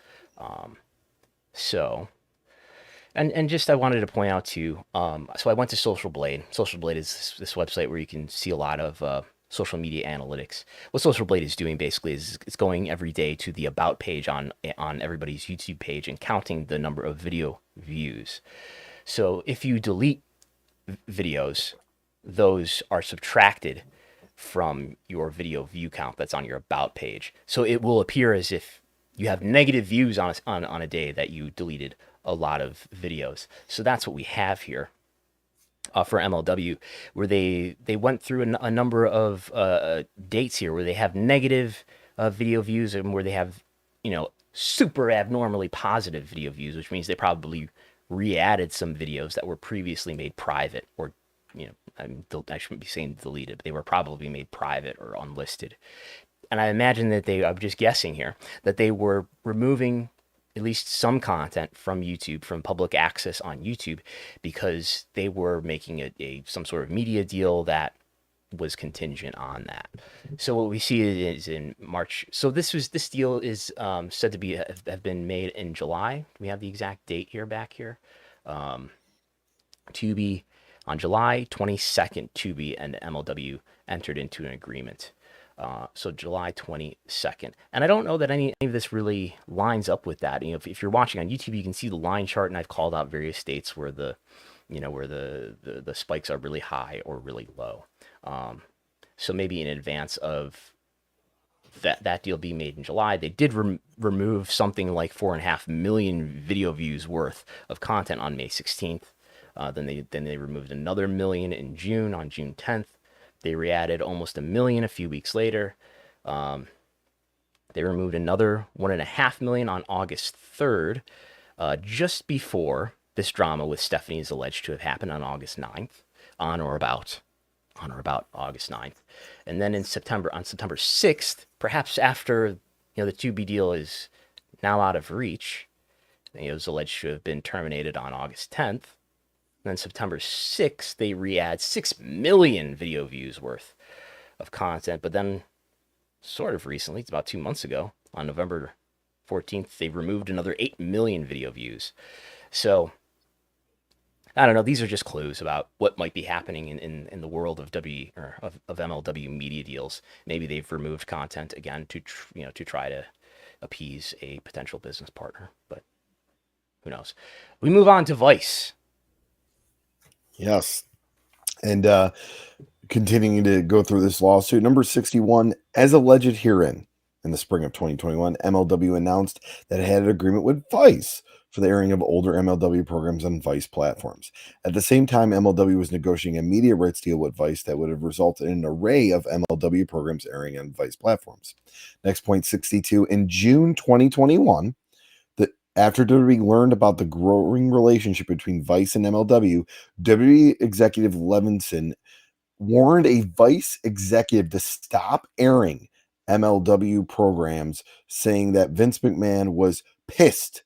S3: And just I wanted to point out too. So I went to Social Blade. Social Blade is this website where you can see a lot of social media analytics. What Social Blade is doing basically is it's going every day to the about page on everybody's YouTube page and counting the number of video views. So if you delete videos, those are subtracted from your video view count that's on your about page. So it will appear as if you have negative views on a day that you deleted a lot of videos. So that's what we have here for MLW, where they went through a number of dates here where they have negative video views and where they have super abnormally positive video views, which means they probably re-added some videos that were previously made private, or I shouldn't be saying deleted, but they were probably made private or unlisted. And I imagine that I'm just guessing here, that they were removing at least some content from YouTube, from public access on YouTube, because they were making some sort of media deal that was contingent on that. So what we see is in March. So this deal is said to have been made in July. We have the exact date back here. Tubi, on July 22nd, Tubi and MLW entered into an agreement. So July 22nd. And I don't know that any of this really lines up with that. If you're watching on YouTube, you can see the line chart, and I've called out various states where the spikes are really high or really low. So maybe in advance of that deal being made in July, they did remove something like 4.5 million video views worth of content on May 16th. Then they removed another million in June, on June 10th. They re-added almost 1 million a few weeks later. They removed another 1.5 million on August 3rd, just before this drama with Stephanie is alleged to have happened on August 9th, on or about August 9th. And then on September 6th, perhaps after the Tubi deal is now out of reach, it was alleged to have been terminated on August 10th. And then September 6th, they re-add 6 million video views worth of content. But then, sort of recently, it's about 2 months ago, on November 14th, they removed another 8 million video views. So, I don't know. These are just clues about what might be happening in the world of MLW media deals. Maybe they've removed content again to try to appease a potential business partner. But who knows? We move on to Vice.
S4: Yes. And continuing to go through this lawsuit, number 61, as alleged herein, in the spring of 2021, MLW announced that it had an agreement with Vice for the airing of older MLW programs on Vice platforms. At the same time, MLW was negotiating a media rights deal with Vice that would have resulted in an array of MLW programs airing on Vice platforms. Next point, 62, in June 2021, after WWE learned about the growing relationship between Vice and MLW, WWE executive Levinson warned a Vice executive to stop airing MLW programs, saying that Vince McMahon was pissed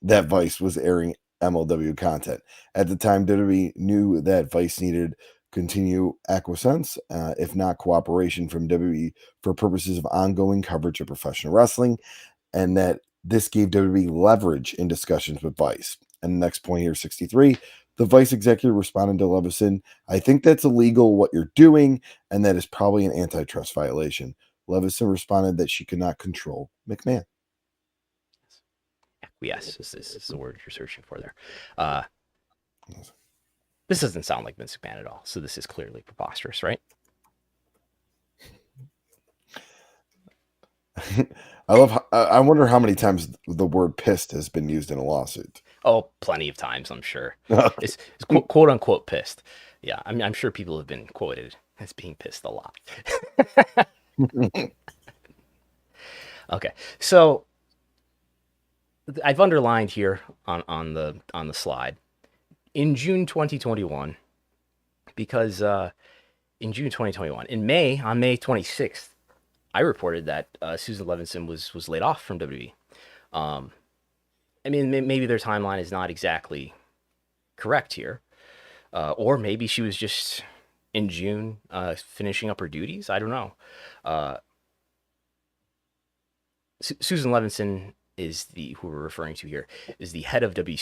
S4: that Vice was airing MLW content. At the time, WWE knew that Vice needed continue acquiescence, if not cooperation from WWE for purposes of ongoing coverage of professional wrestling, and that this gave WWE leverage in discussions with Vice. And the next point here, 63, the Vice executive responded to Levinson, "I think that's illegal what you're doing, and that is probably an antitrust violation." Levinson responded that she could not control McMahon.
S3: Yes, this is the word you're searching for there. This doesn't sound like Vince McMahon at all, so this is clearly preposterous, right?
S4: I wonder how many times the word pissed has been used in a lawsuit.
S3: Oh, plenty of times, I'm sure. It's quote unquote pissed. Yeah, I'm sure people have been quoted as being pissed a lot. Okay, so I've underlined here on the slide in June 2021, because in June 2021, on May 26th, I reported that Susan Levinson was laid off from WWE. I mean, maybe their timeline is not exactly correct here, or maybe she was just in June finishing up her duties. I don't know. Susan Levinson who we're referring to here, was the head of W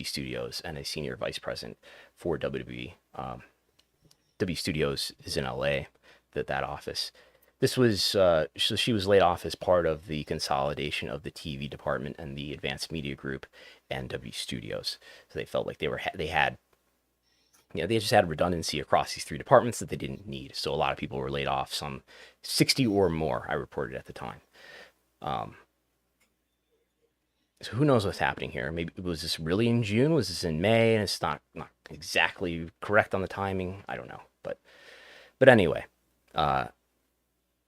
S3: Studios and a senior vice president for WWE. W Studios is in LA, that office. This was so she was laid off as part of the consolidation of the TV department and the advanced media group and W Studios. So they felt like they just had redundancy across these three departments that they didn't need. So a lot of people were laid off, some 60 or more, I reported at the time. So who knows what's happening here? Maybe was this really in June? Was this in May? And it's not exactly correct on the timing. I don't know, but anyway.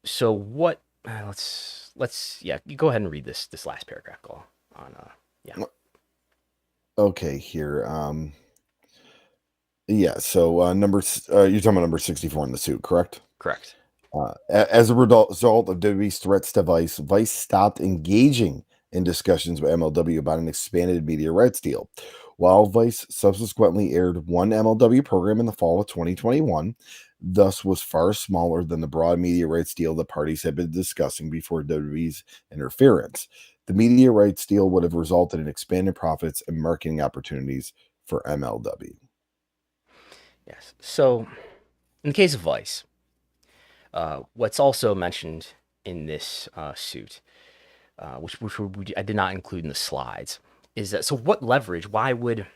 S3: So what? Let's you go ahead and read this last paragraph, Cole.
S4: Okay, here. So you're talking about number 64 in the suit, correct?
S3: Correct.
S4: As a result of WWE's threats to Vice stopped engaging in discussions with MLW about an expanded media rights deal. While Vice subsequently aired one MLW program in the fall of 2021, thus was far smaller than the broad media rights deal the parties had been discussing before WWE's interference. The media rights deal would have resulted in expanded profits and marketing opportunities for MLW.
S3: Yes. So, in the case of Vice, What's also mentioned in this suit, which I did not include in the slides, is that, so what leverage? Why would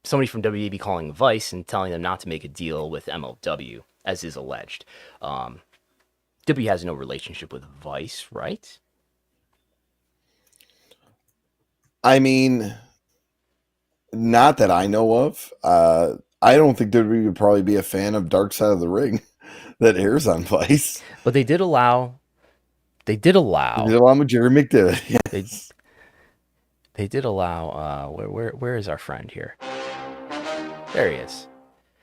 S3: somebody from WWE be calling Vice and telling them not to make a deal with MLW, as is alleged? WWE has no relationship with Vice, right?
S4: I mean, not that I know of. I don't think WWE would probably be a fan of Dark Side of the Ring that airs on Vice.
S3: But they did allow.
S4: They did allow Jerry McDevitt. Yes.
S3: They did allow. Where is our friend here? There he is.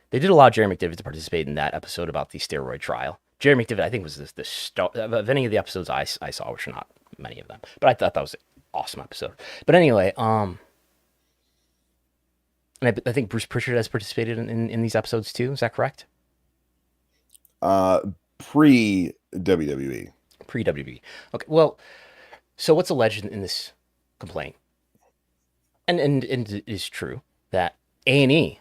S3: They did allow Jerry McDevitt to participate in that episode about the steroid trial. Jerry McDevitt, I think, was the start of any of the episodes I saw, which are not many of them, but I thought that was an awesome episode. But anyway, and I think Bruce Pritchard has participated in these episodes too. Is that correct?
S4: Pre WWE.
S3: Pre WWE. Okay. Well, so what's alleged in this complaint? And it is true that A&E,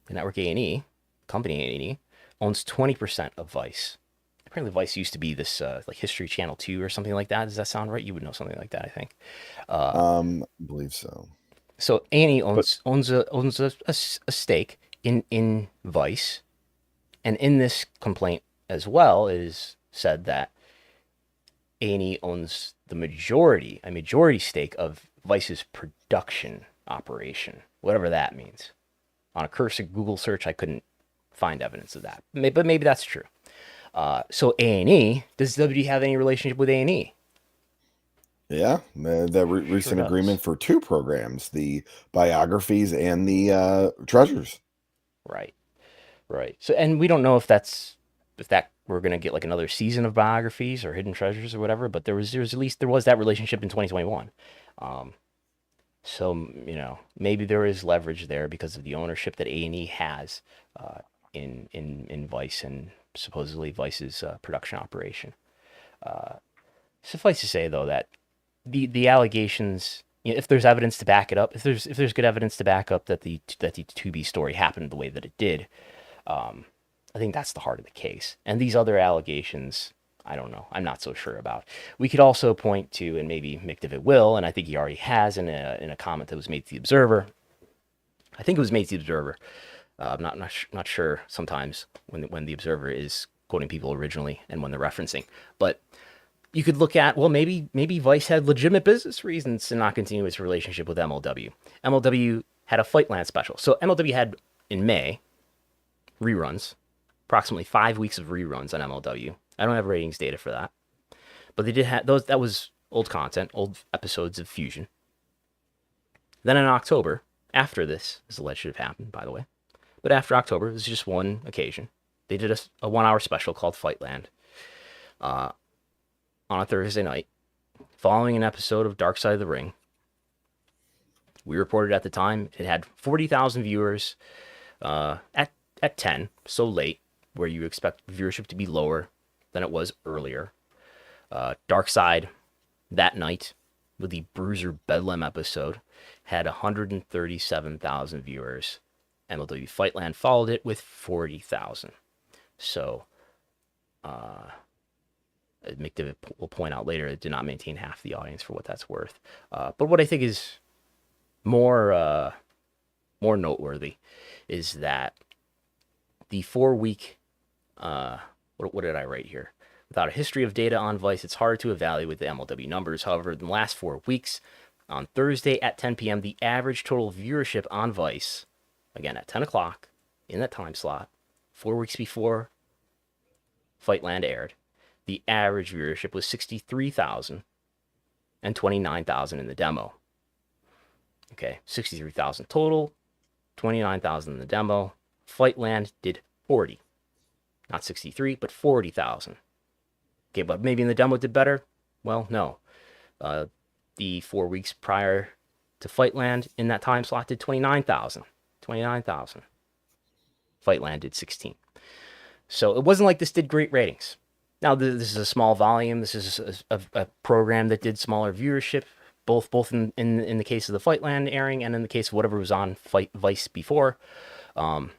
S3: the network A&E, company A&E, owns 20% of Vice. Apparently, Vice used to be this like History Channel 2 or something like that. Does that sound right? You would know something like that, I think.
S4: I believe so.
S3: So A&E owns a stake in Vice, and in this complaint as well, it is said that A&E owns a majority stake of Vice's production operation, whatever that means. On a cursory Google search, I couldn't find evidence of that, but maybe that's true. So A&E, does WWE have any relationship with A&E?
S4: Yeah, that recent agreement for 2 programs, the biographies and the treasures.
S3: Right. So, and we don't know if we're gonna get like another season of biographies or hidden treasures or whatever. But there was that relationship in 2021. So maybe there is leverage there because of the ownership that A&E has in Vice and supposedly Vice's production operation. Suffice to say, though, that the allegations, if there's evidence to back it up, if there's good evidence to back up that the Tubi story happened the way that it did, I think that's the heart of the case. And these other allegations, I don't know. I'm not so sure about. We could also point to, and maybe McDevitt will, and I think he already has in a comment that was made to the Observer. I think it was made to the Observer. I'm not sure sometimes when the Observer is quoting people originally and when they're referencing. But you could look at, well, maybe Vice had legitimate business reasons to not continue its relationship with MLW. MLW had a Fightland special. So MLW had, in May, reruns, approximately 5 weeks of reruns on MLW. I don't have ratings data for that. But they did have those. That was old content, old episodes of Fusion. Then in October, after this is alleged to have happened, by the way, but after October, it was just one occasion. They did a 1 hour special called Fightland on a Thursday night, following an episode of Dark Side of the Ring. We reported at the time it had 40,000 viewers at 10, so late, where you expect viewership to be lower than it was earlier. Dark Side that night, with the Bruiser Bedlam episode, had 137,000 viewers. MLW Fightland followed it with 40,000. So, McDevitt will point out later, it did not maintain half the audience for what that's worth. But what I think is more noteworthy is that the 4-week, what did I write here? Without a history of data on Vice, it's hard to evaluate the MLW numbers. However, in the last 4 weeks, on Thursday at 10 p.m., the average total viewership on Vice, again at 10 o'clock, in that time slot, 4 weeks before Fightland aired, the average viewership was 63,000 and 29,000 in the demo. Okay, 63,000 total, 29,000 in the demo. Fightland did 40. Not 63, but 40,000. Okay, but maybe in the demo it did better? Well, no. The 4 weeks prior to Fightland in that time slot did 29,000. 29,000. Fightland did 16. So it wasn't like this did great ratings. Now, this is a small volume. This is a program that did smaller viewership, both in the case of the Fightland airing and in the case of whatever was on Vice before. And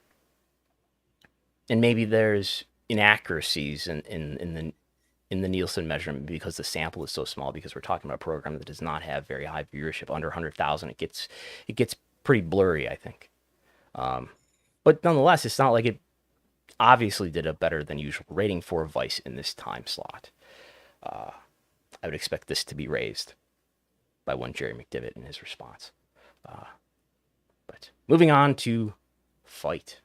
S3: maybe there's inaccuracies in the Nielsen measurement because the sample is so small, because we're talking about a program that does not have very high viewership, under 100,000. It gets pretty blurry, I think. But nonetheless, it's not like it obviously did a better than usual rating for Vice in this time slot. I would expect this to be raised by one Jerry McDevitt in his response. But moving on to Fight.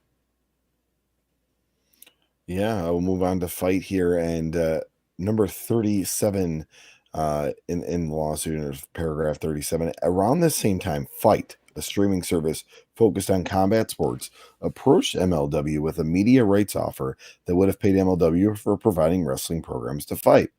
S4: Yeah, I will move on to Fight here, and number 37 in the lawsuit, paragraph 37. Around the same time, Fight, a streaming service focused on combat sports, approached MLW with a media rights offer that would have paid MLW for providing wrestling programs to Fight.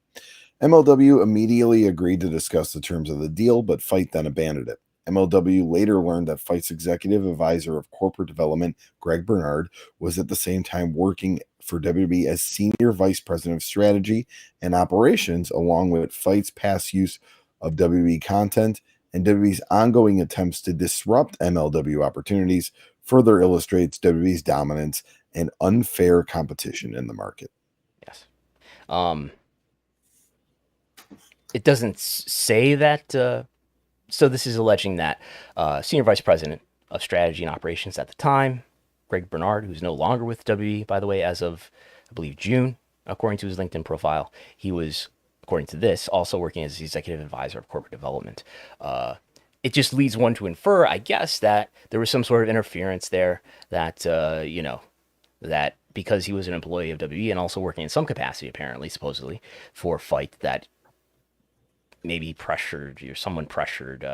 S4: MLW immediately agreed to discuss the terms of the deal, but Fight then abandoned it. MLW later learned that Fight's executive advisor of corporate development, Greg Bernard, was at the same time working for WWE as senior vice president of strategy and operations, along with Fight's past use of WWE content and WWE's ongoing attempts to disrupt MLW opportunities further illustrates WWE's dominance and unfair competition in the market.
S3: Yes. It doesn't say that. So this is alleging that senior vice president of strategy and operations at the time, Greg Bernard, who's no longer with WWE, by the way, as of, I believe, June, according to his LinkedIn profile, he was, according to this, also working as the executive advisor of corporate development. It just leads one to infer, I guess, that there was some sort of interference there, that, that because he was an employee of WWE and also working in some capacity, apparently, supposedly, for Fight, that maybe pressured, or someone pressured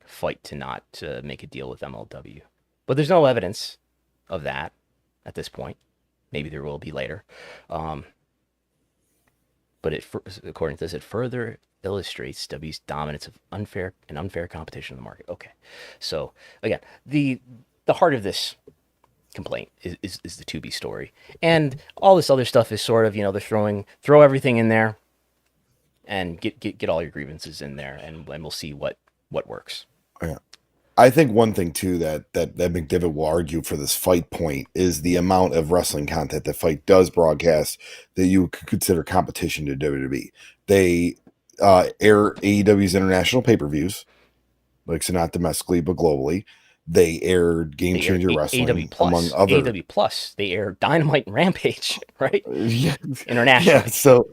S3: Fight to not make a deal with MLW. But there's no evidence of that at this point. Maybe there will be later. But according to this, it further illustrates WWE's dominance of unfair competition in the market. Okay, so again, the heart of this complaint is the Tubi story, and all this other stuff is sort of, they're throw everything in there and get all your grievances in there, and we'll see what works.
S4: Yeah. I think one thing too that McDevitt will argue for this Fight point is the amount of wrestling content that Fight does broadcast that you could consider competition to WWE. They air AEW's international pay-per-views, so not domestically but globally. They aired Game Changer Wrestling,
S3: AEW Plus,
S4: among other.
S3: AEW Plus. They air Dynamite and Rampage, right?
S4: Yeah,
S3: internationally.
S4: Yeah, so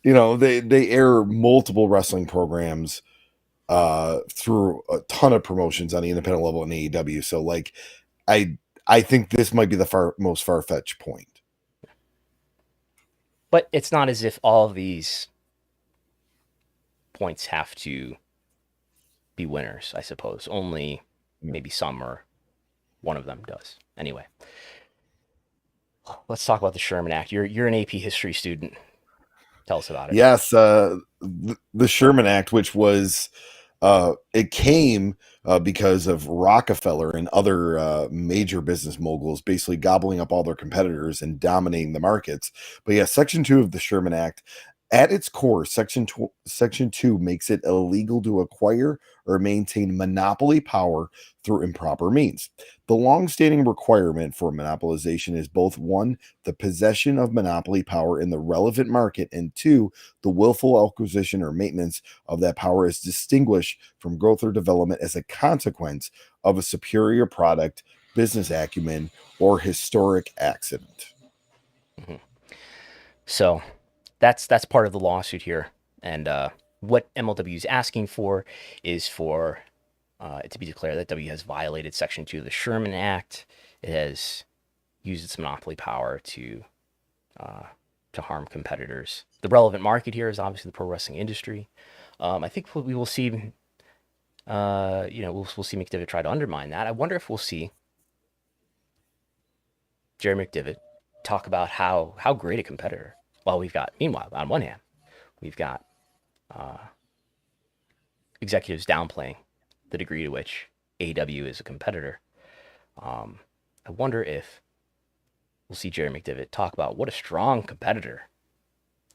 S4: they air multiple wrestling programs through a ton of promotions on the independent level in AEW. So I think this might be the most far-fetched point.
S3: But it's not as if all of these points have to be winners, I suppose. Only maybe some or one of them does. Anyway, let's talk about the Sherman Act. You're an AP history student. Tell us about it.
S4: Yes, the Sherman Act, which was it came because of Rockefeller and other major business moguls basically gobbling up all their competitors and dominating the markets. But yeah, Section 2 of the Sherman Act, at its core, Section 2 makes it illegal to acquire or maintain monopoly power through improper means. The long-standing requirement for monopolization is both 1, the possession of monopoly power in the relevant market, and 2, the willful acquisition or maintenance of that power is distinguished from growth or development as a consequence of a superior product, business acumen, or historic accident.
S3: Mm-hmm. So that's part of the lawsuit here, and what MLW is asking for is for it to be declared that W has violated Section 2 of the Sherman Act. It has used its monopoly power to harm competitors. The relevant market here is obviously the pro wrestling industry. I think we will see, we'll see McDevitt try to undermine that. I wonder if we'll see Jerry McDevitt talk about how great a competitor. Well, meanwhile, on one hand, we've got executives downplaying the degree to which AEW is a competitor. I wonder if we'll see Jerry McDevitt talk about what a strong competitor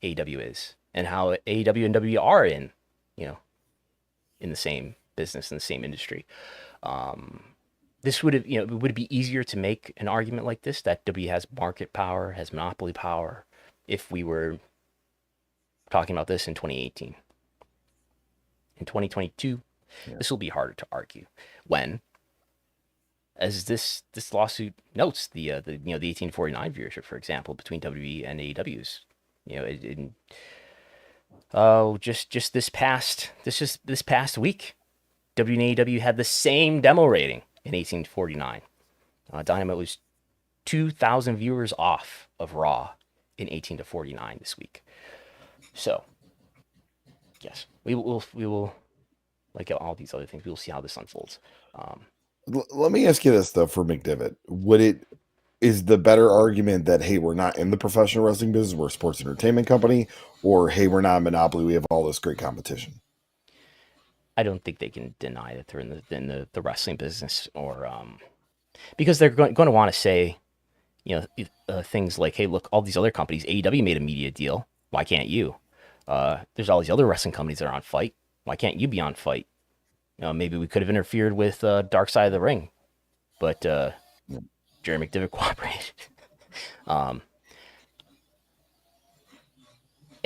S3: AEW is, and how AEW and WWE are in the same business, in the same industry. this would have, would it be easier to make an argument like this that W has market power, has monopoly power, if we were talking about this in 2018? In 2022, this will be harder to argue when, as this lawsuit notes, the 1849 viewership, for example, between WWE and AEW's, just this past week, WWE and AEW had the same demo rating in 1849. Dynamite was 2,000 viewers off of Raw in 18 to 49 this week. So, yes, we will, like all these other things, we will see how this unfolds.
S4: Let me ask you this though, for McDivitt, is the better argument that, hey, we're not in the professional wrestling business, we're a sports entertainment company, or hey, we're not a monopoly, we have all this great competition?
S3: I don't think they can deny that they're in the wrestling business, or because they're going to want to say, things like, hey, look, all these other companies, AEW made a media deal, why can't you? There's all these other wrestling companies that are on Fight, why can't you be on Fight? Maybe we could have interfered with Dark Side of the Ring, but Jerry McDivitt cooperated. Yeah,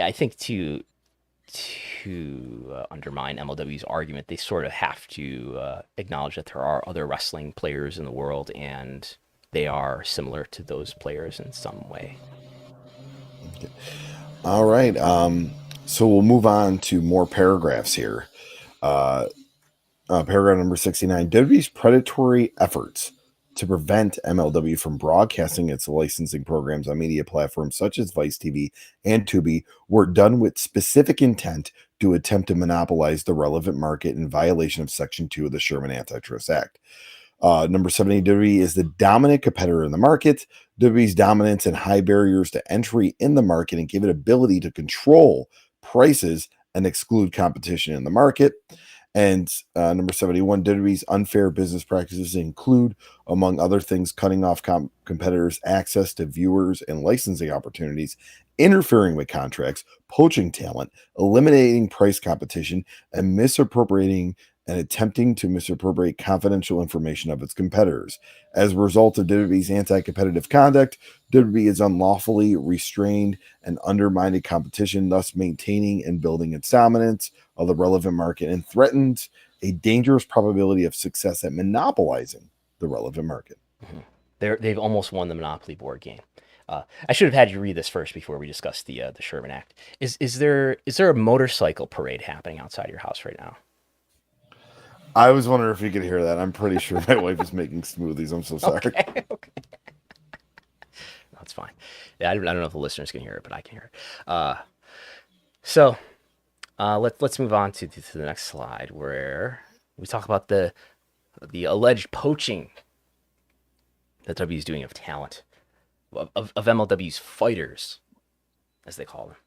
S3: I think to undermine MLW's argument, they sort of have to acknowledge that there are other wrestling players in the world, and they are similar to those players in some way.
S4: Okay. All right. So we'll move on to more paragraphs here. Paragraph number 69. WWE's predatory efforts to prevent MLW from broadcasting its licensing programs on media platforms such as Vice TV and Tubi were done with specific intent to attempt to monopolize the relevant market in violation of Section 2 of the Sherman Antitrust Act. Number 70, WWE is the dominant competitor in the market. WWE's dominance and high barriers to entry in the market and give it ability to control prices and exclude competition in the market. And number 71, WWE's unfair business practices include, among other things, cutting off competitors' access to viewers and licensing opportunities, interfering with contracts, poaching talent, eliminating price competition, and misappropriating and attempting to misappropriate confidential information of its competitors. As a result of WWE's anti-competitive conduct, WWE is unlawfully restrained and undermined competition, thus maintaining and building its dominance of the relevant market, and threatens a dangerous probability of success at monopolizing the relevant market.
S3: Mm-hmm. They've almost won the Monopoly board game. I should have had you read this first before we discuss the Sherman Act. Is there a motorcycle parade happening outside your house right now?
S4: I was wondering if you could hear that. I'm pretty sure my wife is making smoothies. I'm so sorry.
S3: Okay. That's fine. Yeah, I don't know if the listeners can hear it, but I can hear it. So let's move on to the next slide, where we talk about the alleged poaching that W is doing of talent, of MLW's fighters, as they call them.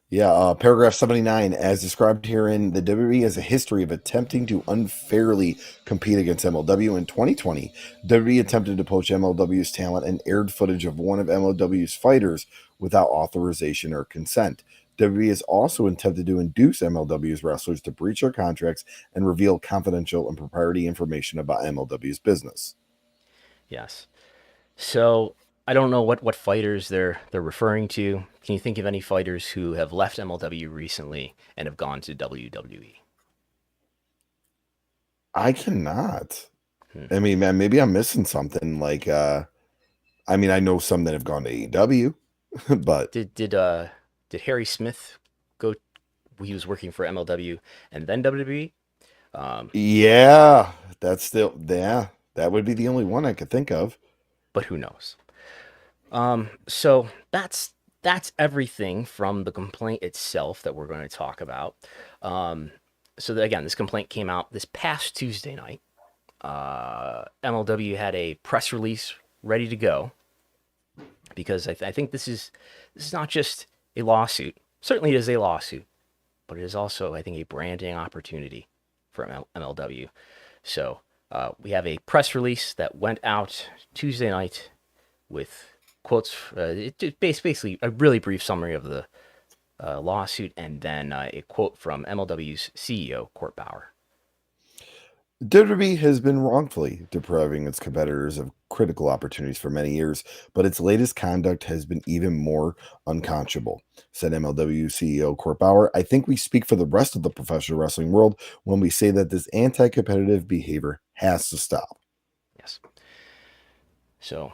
S4: Yeah, paragraph 79, as described herein, the WWE has a history of attempting to unfairly compete against MLW. In 2020, WWE attempted to poach MLW's talent and aired footage of one of MLW's fighters without authorization or consent. WWE has also attempted to induce MLW's wrestlers to breach their contracts and reveal confidential and proprietary information about MLW's business.
S3: Yes. So I don't know what fighters they're referring to. Can you think of any fighters who have left MLW recently and have gone to WWE?
S4: I cannot. I mean, man, maybe I'm missing something. Like, I know some that have gone to AEW, but
S3: did Harry Smith go? He was working for MLW and then WWE.
S4: Yeah, that would be the only one I could think of.
S3: But who knows? So that's everything from the complaint itself that we're going to talk about. So again, this complaint came out this past Tuesday night. MLW had a press release ready to go because I think this is not just a lawsuit. Certainly it is a lawsuit, but it is also, I think, a branding opportunity for MLW. So we have a press release that went out Tuesday night with quotes, basically a really brief summary of the lawsuit, and then a quote from MLW's CEO, Court Bauer.
S4: WWE has been wrongfully depriving its competitors of critical opportunities for many years, but its latest conduct has been even more unconscionable, said MLW CEO Court Bauer. I think we speak for the rest of the professional wrestling world when we say that this anti-competitive behavior has to stop.
S3: Yes. So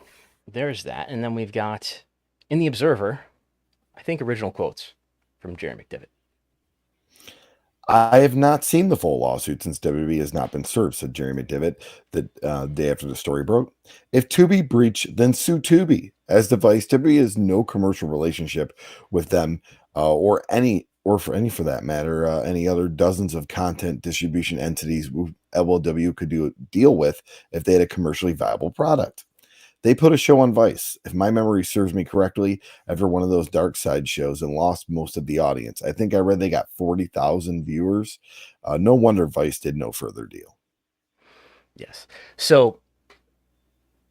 S3: there's that. And then we've got in The Observer, I think, original quotes from Jerry McDevitt.
S4: I have not seen the full lawsuit since WWE has not been served, said Jerry McDevitt the day after the story broke. If Tubi breached, then sue Tubi. As device, WWE has no commercial relationship with them or for that matter, any other dozens of content distribution entities MLW could deal with if they had a commercially viable product. They put a show on Vice, if my memory serves me correctly, after one of those dark side shows and lost most of the audience. I think I read they got 40,000 viewers. No wonder Vice did no further deal.
S3: Yes. So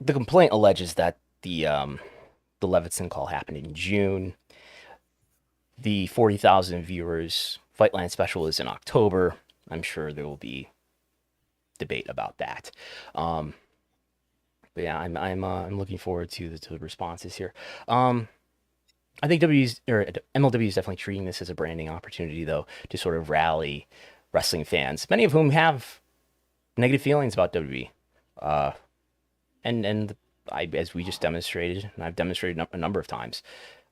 S3: the complaint alleges that the Levinson call happened in June. The 40,000 viewers Fightland special is in October. I'm sure there will be debate about that. But yeah, I'm looking forward to the responses here. I think MLW is definitely treating this as a branding opportunity, though, to sort of rally wrestling fans, many of whom have negative feelings about WWE. As we just demonstrated, and I've demonstrated a number of times,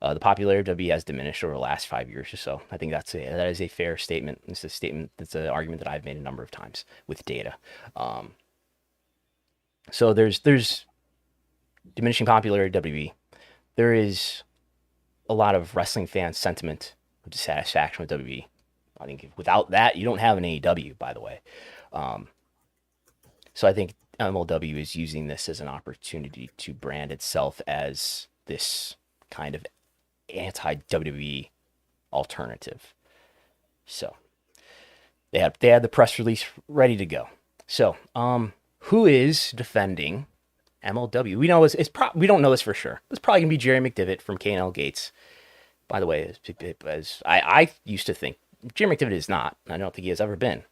S3: the popularity of WWE has diminished over the last 5 years or so. I think that is a fair statement. It's a statement. It's an argument that I've made a number of times with data. So there's diminishing popularity of WWE. There is a lot of wrestling fan sentiment of dissatisfaction with WWE. I think without that, you don't have an AEW, by the way. So I think MLW is using this as an opportunity to brand itself as this kind of anti-WWE alternative. So they had the press release ready to go. So who is defending MLW? We know we don't know this for sure. It's probably gonna be Jerry McDevitt from K&L Gates. By the way, as I used to think, Jerry McDevitt is not. I don't think he has ever been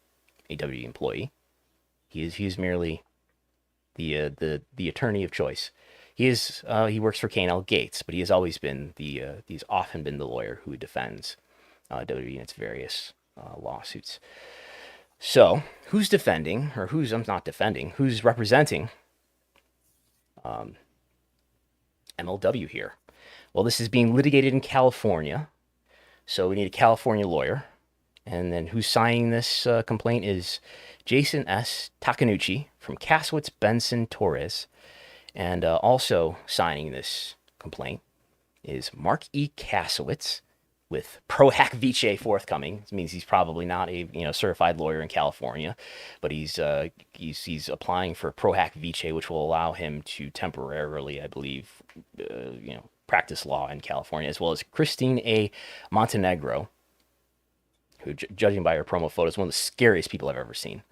S3: a WWE employee. He's merely the attorney of choice. He works for K&L Gates, but he has always been he's often been the lawyer who defends WWE in its various lawsuits. So, who's defending, or who's representing MLW here? Well, this is being litigated in California, so we need a California lawyer. And then who's signing this complaint is Jason S. Takanuchi from Caswitz Benson Torres. And also signing this complaint is Mark E. Kasowitz with Pro Hack Vice forthcoming. This means he's probably not a certified lawyer in California, but he's applying for Pro Hack Vice, which will allow him to temporarily, I believe, practice law in California, as well as Christine A. Montenegro, who, judging by her promo photos, one of the scariest people I've ever seen.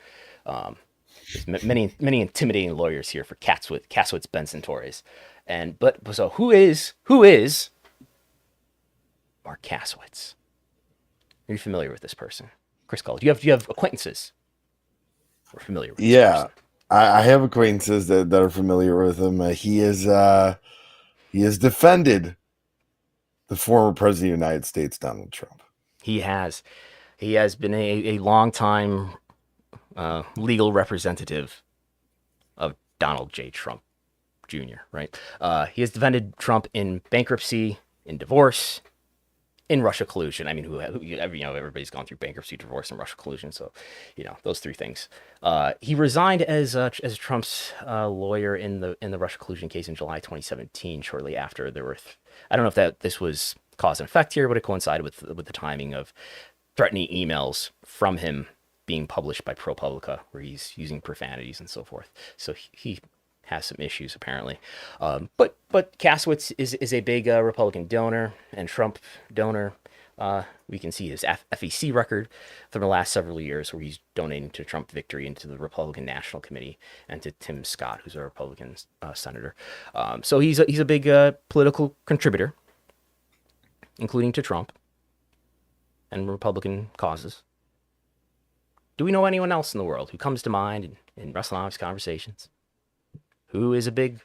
S3: There's many intimidating lawyers here for Caswitz Benson Torres, so who is Mark Kasowitz? Are you familiar with this person, Chris Gullo? Do you have acquaintances who are familiar with this person?
S4: I have acquaintances that are familiar with him. He has defended the former president of the United States, Donald Trump.
S3: He has been a long time legal representative of Donald J. Trump Jr., right? He has defended Trump in bankruptcy, in divorce, in Russia collusion. I mean, everybody's gone through bankruptcy, divorce, and Russia collusion. So, those three things. He resigned as Trump's lawyer in the Russia collusion case in July 2017. Shortly after there were, I don't know if this was cause and effect here, but it coincided with the timing of threatening emails from him being published by ProPublica, where he's using profanities and so forth. So he has some issues apparently. But Kasowitz is a big Republican donor and Trump donor. We can see his FEC record from the last several years, where he's donating to Trump victory and to the Republican National Committee and to Tim Scott, who's a Republican senator. So he's a big political contributor, including to Trump and Republican causes. Do we know anyone else in the world who comes to mind in Wrestlenomics conversations who is a big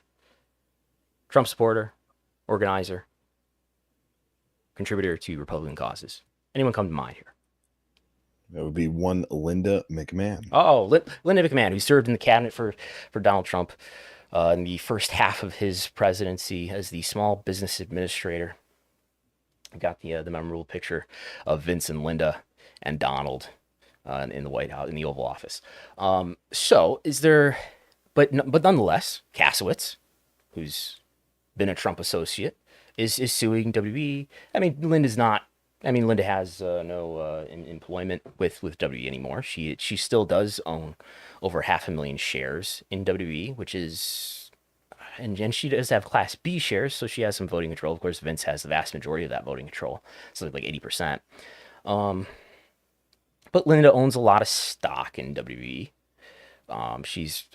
S3: Trump supporter, organizer, contributor to Republican causes? Anyone come to mind here?
S4: That would be one Linda McMahon.
S3: Oh, Linda McMahon, who served in the cabinet for Donald Trump in the first half of his presidency as the small business administrator. I've got the memorable picture of Vince and Linda and Donald in the White House, in the Oval Office. So is there, but nonetheless, Kasowitz, who's been a Trump associate, is suing WWE. I mean, Linda has no employment with WWE anymore. She still does own over 500,000 shares in WWE, which is, and she does have Class B shares, so she has some voting control. Of course, Vince has the vast majority of that voting control, so like 80%. But Linda owns a lot of stock in WWE. She's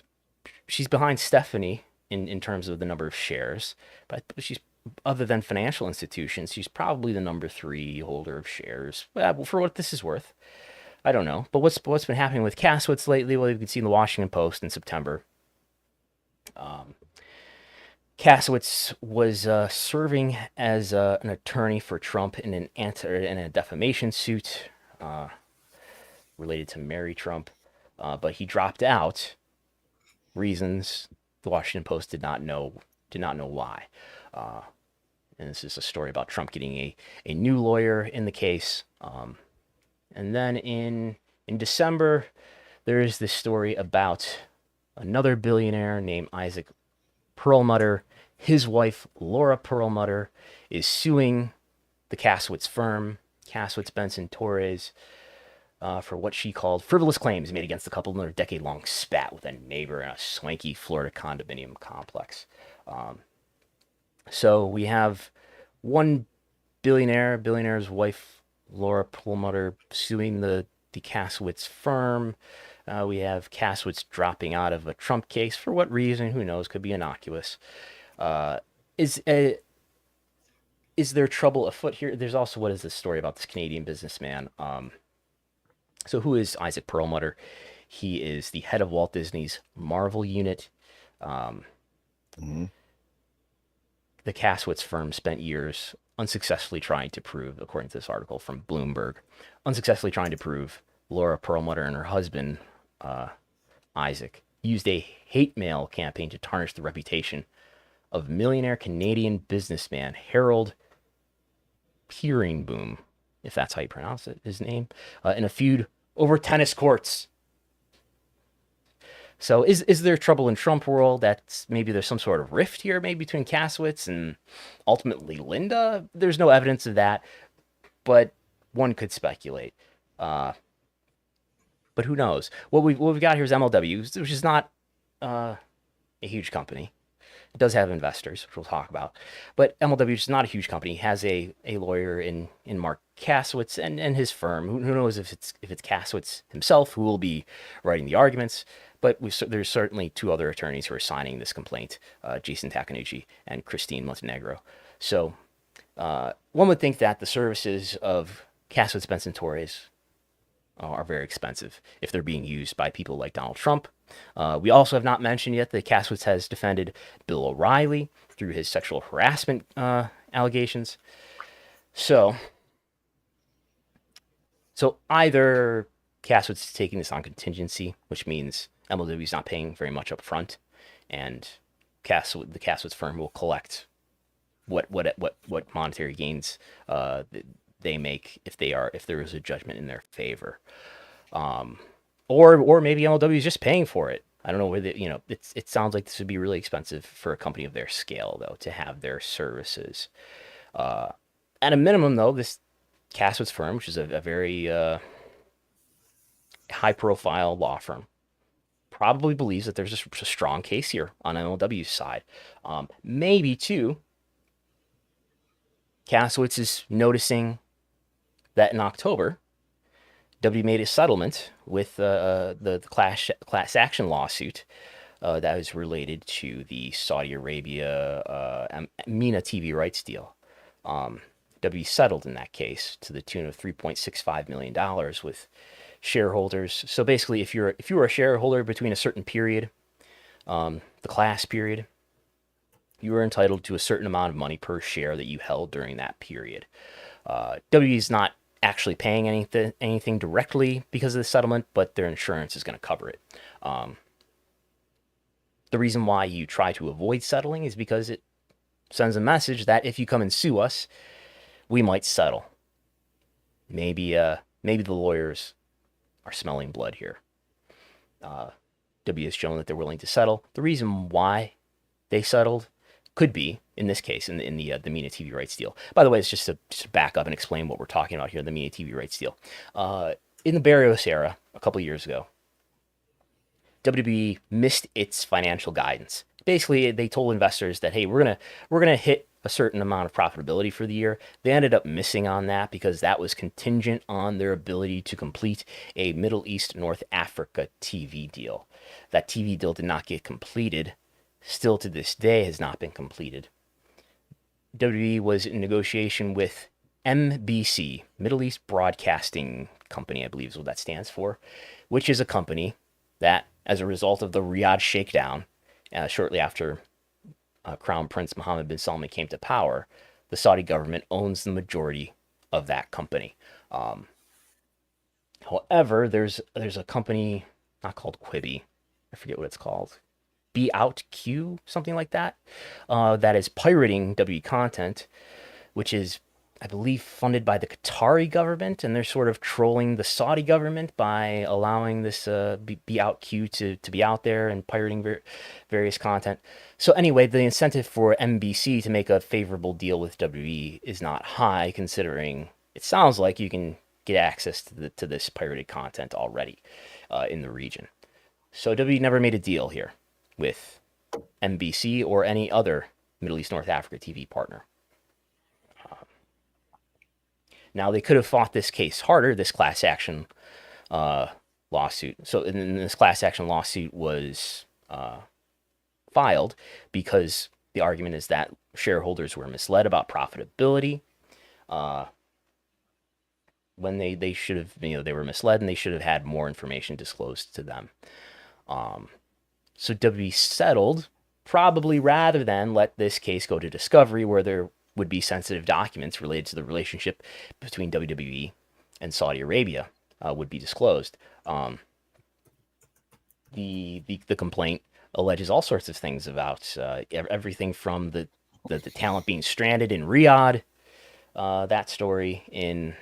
S3: behind Stephanie in terms of the number of shares, but she's, other than financial institutions, she's probably the number 3 holder of shares. Well, for what this is worth, I don't know. But what's been happening with Kasowitz lately? Well, you can see in the Washington Post in September. Kasowitz was serving as an attorney for Trump in a defamation suit related to Mary Trump, but he dropped out. Reasons the Washington Post did not know why. And this is a story about Trump getting a new lawyer in the case. And then in December, there is this story about another billionaire named Isaac Perlmutter. His wife, Laura Perlmutter, is suing the Kasowitz firm, Kasowitz Benson Torres, for what she called frivolous claims made against the couple in their decade-long spat with a neighbor in a swanky Florida condominium complex. So we have one billionaire's wife, Laura Perlmutter, suing the Kasowitz firm. We have Kasowitz dropping out of a Trump case. For what reason? Who knows? Could be innocuous. Is there trouble afoot here? There's also, what is this story about this Canadian businessman? So who is Isaac Perlmutter? He is the head of Walt Disney's Marvel unit. The Kasowitz firm spent years unsuccessfully trying to prove, according to this article from Bloomberg, Laura Perlmutter and her husband, Isaac, used a hate mail campaign to tarnish the reputation of millionaire Canadian businessman Harold Peeringboom, if that's how you pronounce it, his name, in a feud over tennis courts. So is there trouble in Trump world? That maybe there's some sort of rift here, maybe between Kasowitz and ultimately Linda? There's no evidence of that, but one could speculate. But who knows? What we've got here is MLW, which is not a huge company. It does have investors, which we'll talk about. But MLW is not a huge company. It has a lawyer in Mark Kasowitz and his firm. Who knows if it's Kasowitz himself who will be writing the arguments. But there's certainly 2 other attorneys who are signing this complaint, Jason Tacanucci and Christine Montenegro. So one would think that the services of Kasowitz Benson Torres are very expensive if they're being used by people like Donald Trump. We also have not mentioned yet that Kasowitz has defended Bill O'Reilly through his sexual harassment allegations. So either Kasowitz is taking this on contingency, which means MLW is not paying very much up front, and the Kasowitz firm will collect what monetary gains they make if there is a judgment in their favor, or maybe MLW is just paying for it. I don't know whether it sounds like this would be really expensive for a company of their scale though to have their services. At a minimum though, this Kasowitz firm, which is a very high-profile law firm, probably believes that there's a strong case here on MLW's side. Maybe too, Kasowitz is noticing that in October, W made a settlement with the class action lawsuit that was related to the Saudi Arabia MENA TV rights deal. W settled in that case to the tune of $3.65 million with shareholders. So basically, if you were a shareholder between a certain period, the class period, you were entitled to a certain amount of money per share that you held during that period. WWE is not actually paying anything directly because of the settlement, but their insurance is going to cover it. The reason why you try to avoid settling is because it sends a message that if you come and sue us, we might settle. Maybe the lawyers are smelling blood here. W has shown that they're willing to settle. The reason why they settled could be, in this case, in the Mina TV rights deal. By the way, it's just to back up and explain what we're talking about here, the Mina TV rights deal. In the Barrios era, a couple of years ago, WWE missed its financial guidance. Basically, they told investors that, hey, we're gonna hit a certain amount of profitability for the year. They ended up missing on that because that was contingent on their ability to complete a Middle East North Africa TV deal. That TV deal did not get completed. Still to this day has not been completed. WWE was in negotiation with MBC, Middle East Broadcasting Company, I believe is what that stands for, which is a company that, as a result of the Riyadh shakedown, shortly after Crown Prince Mohammed bin Salman came to power, the Saudi government owns the majority of that company. However, there's a company not called Quibi, I forget what it's called, Be Out Q, something like that, that is pirating WWE content, which is, I believe, funded by the Qatari government, and they're sort of trolling the Saudi government by allowing this Be Out Q to be out there and pirating various content. So anyway, the incentive for MBC to make a favorable deal with WWE is not high, considering it sounds like you can get access to this pirated content already in the region. So WWE never made a deal here with MBC or any other Middle East North Africa TV partner. Now, they could have fought this case harder, this class action lawsuit. So this class action lawsuit was filed because the argument is that shareholders were misled about profitability when they should have, they were misled and they should have had more information disclosed to them. So WWE settled, probably rather than let this case go to discovery, where there would be sensitive documents related to the relationship between WWE and Saudi Arabia would be disclosed. The complaint alleges all sorts of things about everything from the talent being stranded in Riyadh. That story in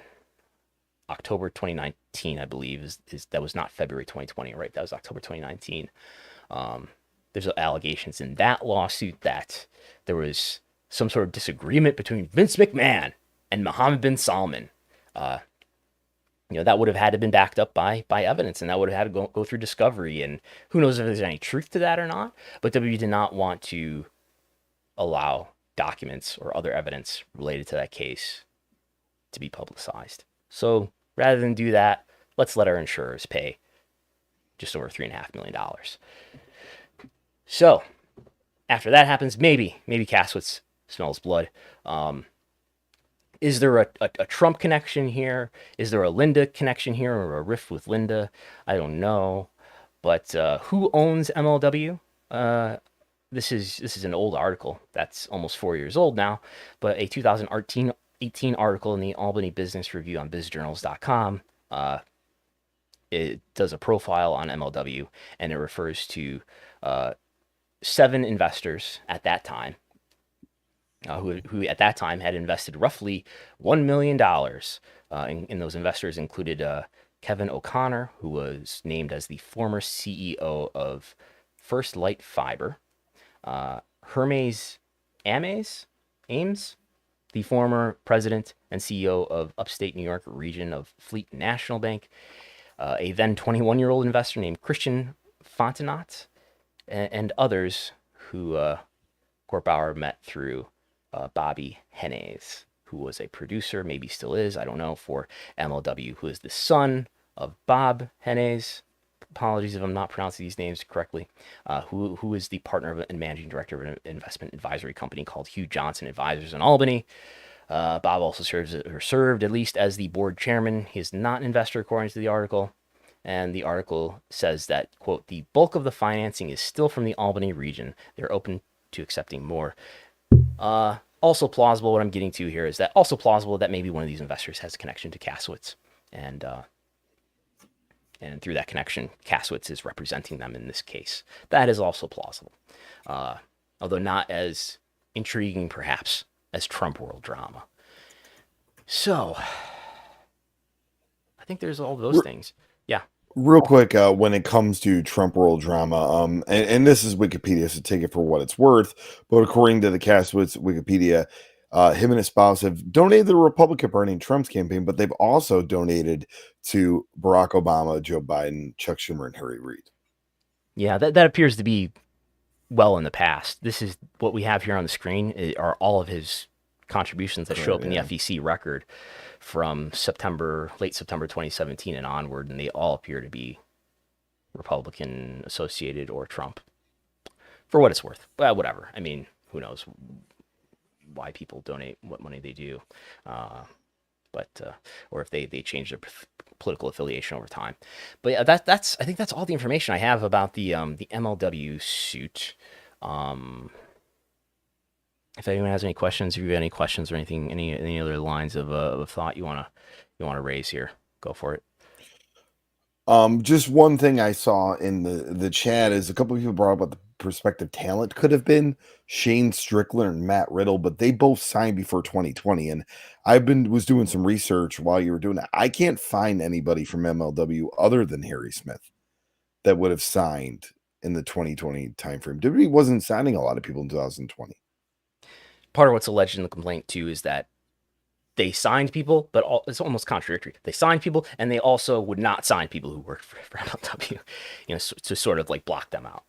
S3: October 2019, I believe, is that was not February 2020, right? That was October 2019. There's allegations in that lawsuit that there was some sort of disagreement between Vince McMahon and Mohammed bin Salman. That would have had to been backed up by evidence, and that would have had to go through discovery. And who knows if there's any truth to that or not. But WWE did not want to allow documents or other evidence related to that case to be publicized. So rather than do that, let's let our insurers pay just over $3.5 million. So after that happens, maybe Caswitz smells blood. Is there a Trump connection here? Is there a Linda connection here, or a rift with Linda? I don't know. But who owns MLW? This is an old article that's almost 4 years old now, but a 2018 article in the Albany Business Review on bizjournals.com. It does a profile on MLW, and it refers to 7 investors at that time, who at that time had invested roughly $1 million. In those investors included Kevin O'Connor, who was named as the former CEO of First Light Fiber, Hermes Ames, the former president and CEO of Upstate New York region of Fleet National Bank, a then 21-year-old investor named Christian Fontenot, and others who Korbauer met through Bobby Hennes, who was a producer, maybe still is, I don't know, for MLW, who is the son of Bob Hennes. Apologies if I'm not pronouncing these names correctly. Who is the partner and managing director of an investment advisory company called Hugh Johnson Advisors in Albany. Bob also served at least as the board chairman. He is not an investor, according to the article. And the article says that, quote, the bulk of the financing is still from the Albany region. They're open to accepting more. Also plausible, what I'm getting to here is that also plausible that maybe one of these investors has a connection to Kasowitz. And through that connection, Kasowitz is representing them in this case. That is also plausible. Although not as intriguing, perhaps, as Trump world drama. So, I think there's all those things. Yeah.
S4: Real quick, when it comes to Trump world drama, and this is Wikipedia, so take it for what it's worth. But according to the Kasowitz Wikipedia, him and his spouse have donated to the Republican Party and Trump's campaign, but they've also donated to Barack Obama, Joe Biden, Chuck Schumer, and Harry Reid.
S3: Yeah, that appears to be well in the past. This is what we have here on the screen are all of his contributions that show up in the FEC record from late September 2017 and onward, and they all appear to be Republican associated or Trump. For what it's worth. Well, whatever. I mean, who knows why people donate what money they do. Or if they change their political affiliation over time. But yeah, I think that's all the information I have about the MLW suit. If anyone has any questions, if you have any questions or anything, any other lines of thought you wanna raise here, go for it.
S4: Just one thing I saw in the chat is a couple of people brought up what the prospective talent could have been Shane Strickland and Matt Riddle, but they both signed before 2020. And was doing some research while you were doing that. I can't find anybody from MLW other than Harry Smith that would have signed in the 2020 timeframe. WWE wasn't signing a lot of people in 2020.
S3: Part of what's alleged in the complaint too is that they signed people, but it's almost contradictory. They signed people, and they also would not sign people who worked for MLW, to sort of like block them out.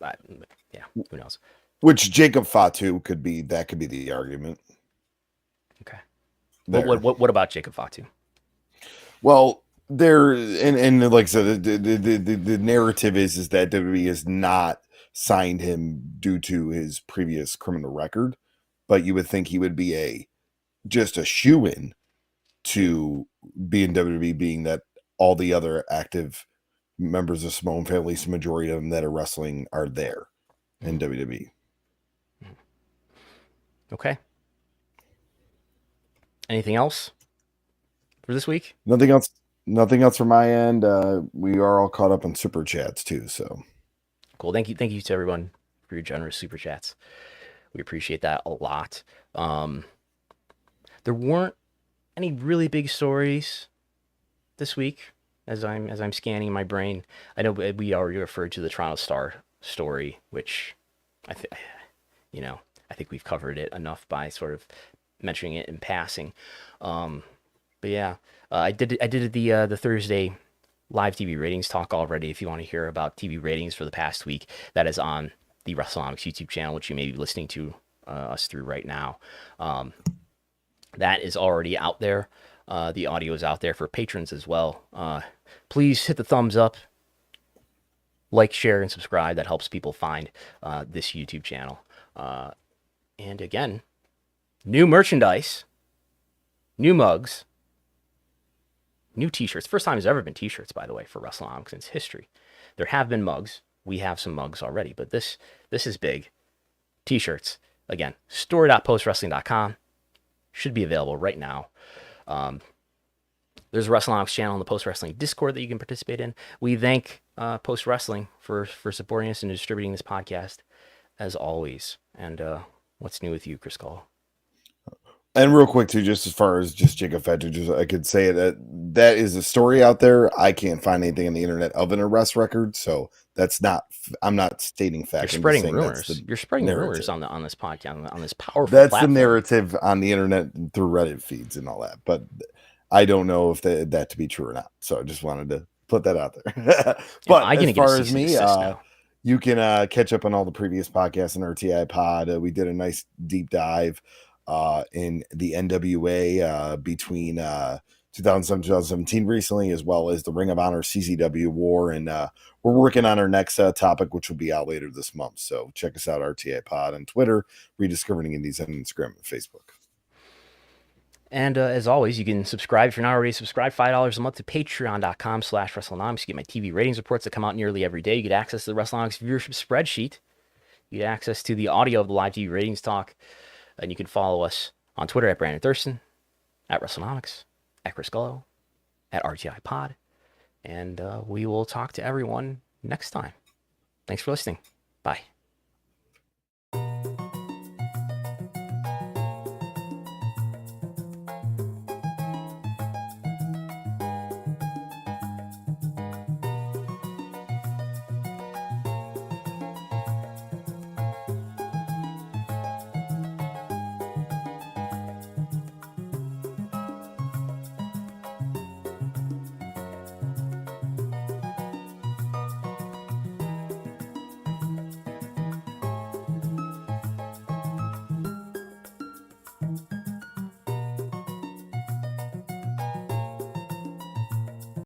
S3: Yeah, who knows?
S4: Which Jacob Fatu could be the argument.
S3: Okay. What about Jacob Fatu?
S4: Well, and like I said, the narrative is that WWE has not signed him due to his previous criminal record, but you would think he would be just a shoo-in to be in WWE, being that all the other active members of Samoan families, the majority of them that are wrestling, are there in WWE.
S3: Okay. Anything else for this week?
S4: Nothing else from my end. We are all caught up on super chats too, so
S3: cool. Thank you to everyone for your generous super chats. We appreciate that a lot. There weren't any really big stories this week as I'm scanning my brain. I know we already referred to the Toronto Star story, which I think we've covered it enough by sort of mentioning it in passing. But yeah, I did the Thursday live TV ratings talk already. If you want to hear about TV ratings for the past week, that is on the Wrestlenomics YouTube channel, which you may be listening to us through right now. That is already out there. The audio is out there for patrons as well. Please hit the thumbs up, like, share, and subscribe. That helps people find this YouTube channel. And again, new merchandise, new mugs, new T-shirts. First time there's ever been T-shirts, by the way, for Wrestlenomics in its history. There have been mugs. We have some mugs already, but this is big. T-shirts. Again, store.postwrestling.com. Should be available right now. There's a Wrestlenomics channel in the Post Wrestling Discord that you can participate in. We thank Post Wrestling for supporting us and distributing this podcast, as always. And what's new with you, Chris Gullo?
S4: And real quick too, just as far as just Jacob Fatu, I could say that is a story out there. I can't find anything on the internet of an arrest record, so I'm not stating facts.
S3: You're spreading rumors. You're spreading rumors on this podcast, on this powerful
S4: platform. The narrative on the internet through Reddit feeds and all that, but I don't know if that to be true or not. So I just wanted to put that out there. But as far as me, you can catch up on all the previous podcasts in RTI Pod. We did a nice deep dive in the NWA between 2007 2017 recently, as well as the Ring of Honor CZW war, and we're working on our next topic, which will be out later this month. So check us out, RTA Pod on Twitter, Rediscovering Indies on Instagram and Facebook.
S3: And as always, you can subscribe if you're not already subscribed. $5 a month to patreon.com/Wrestlenomics. You get my TV ratings reports that come out nearly every day. You get access to the Wrestlenomics Viewership Spreadsheet. You get access to the audio of the live TV ratings talk. And you can follow us on Twitter at Brandon Thurston, at Wrestlenomics, at Chris Gullo, at RTI Pod. And we will talk to everyone next time. Thanks for listening. Bye.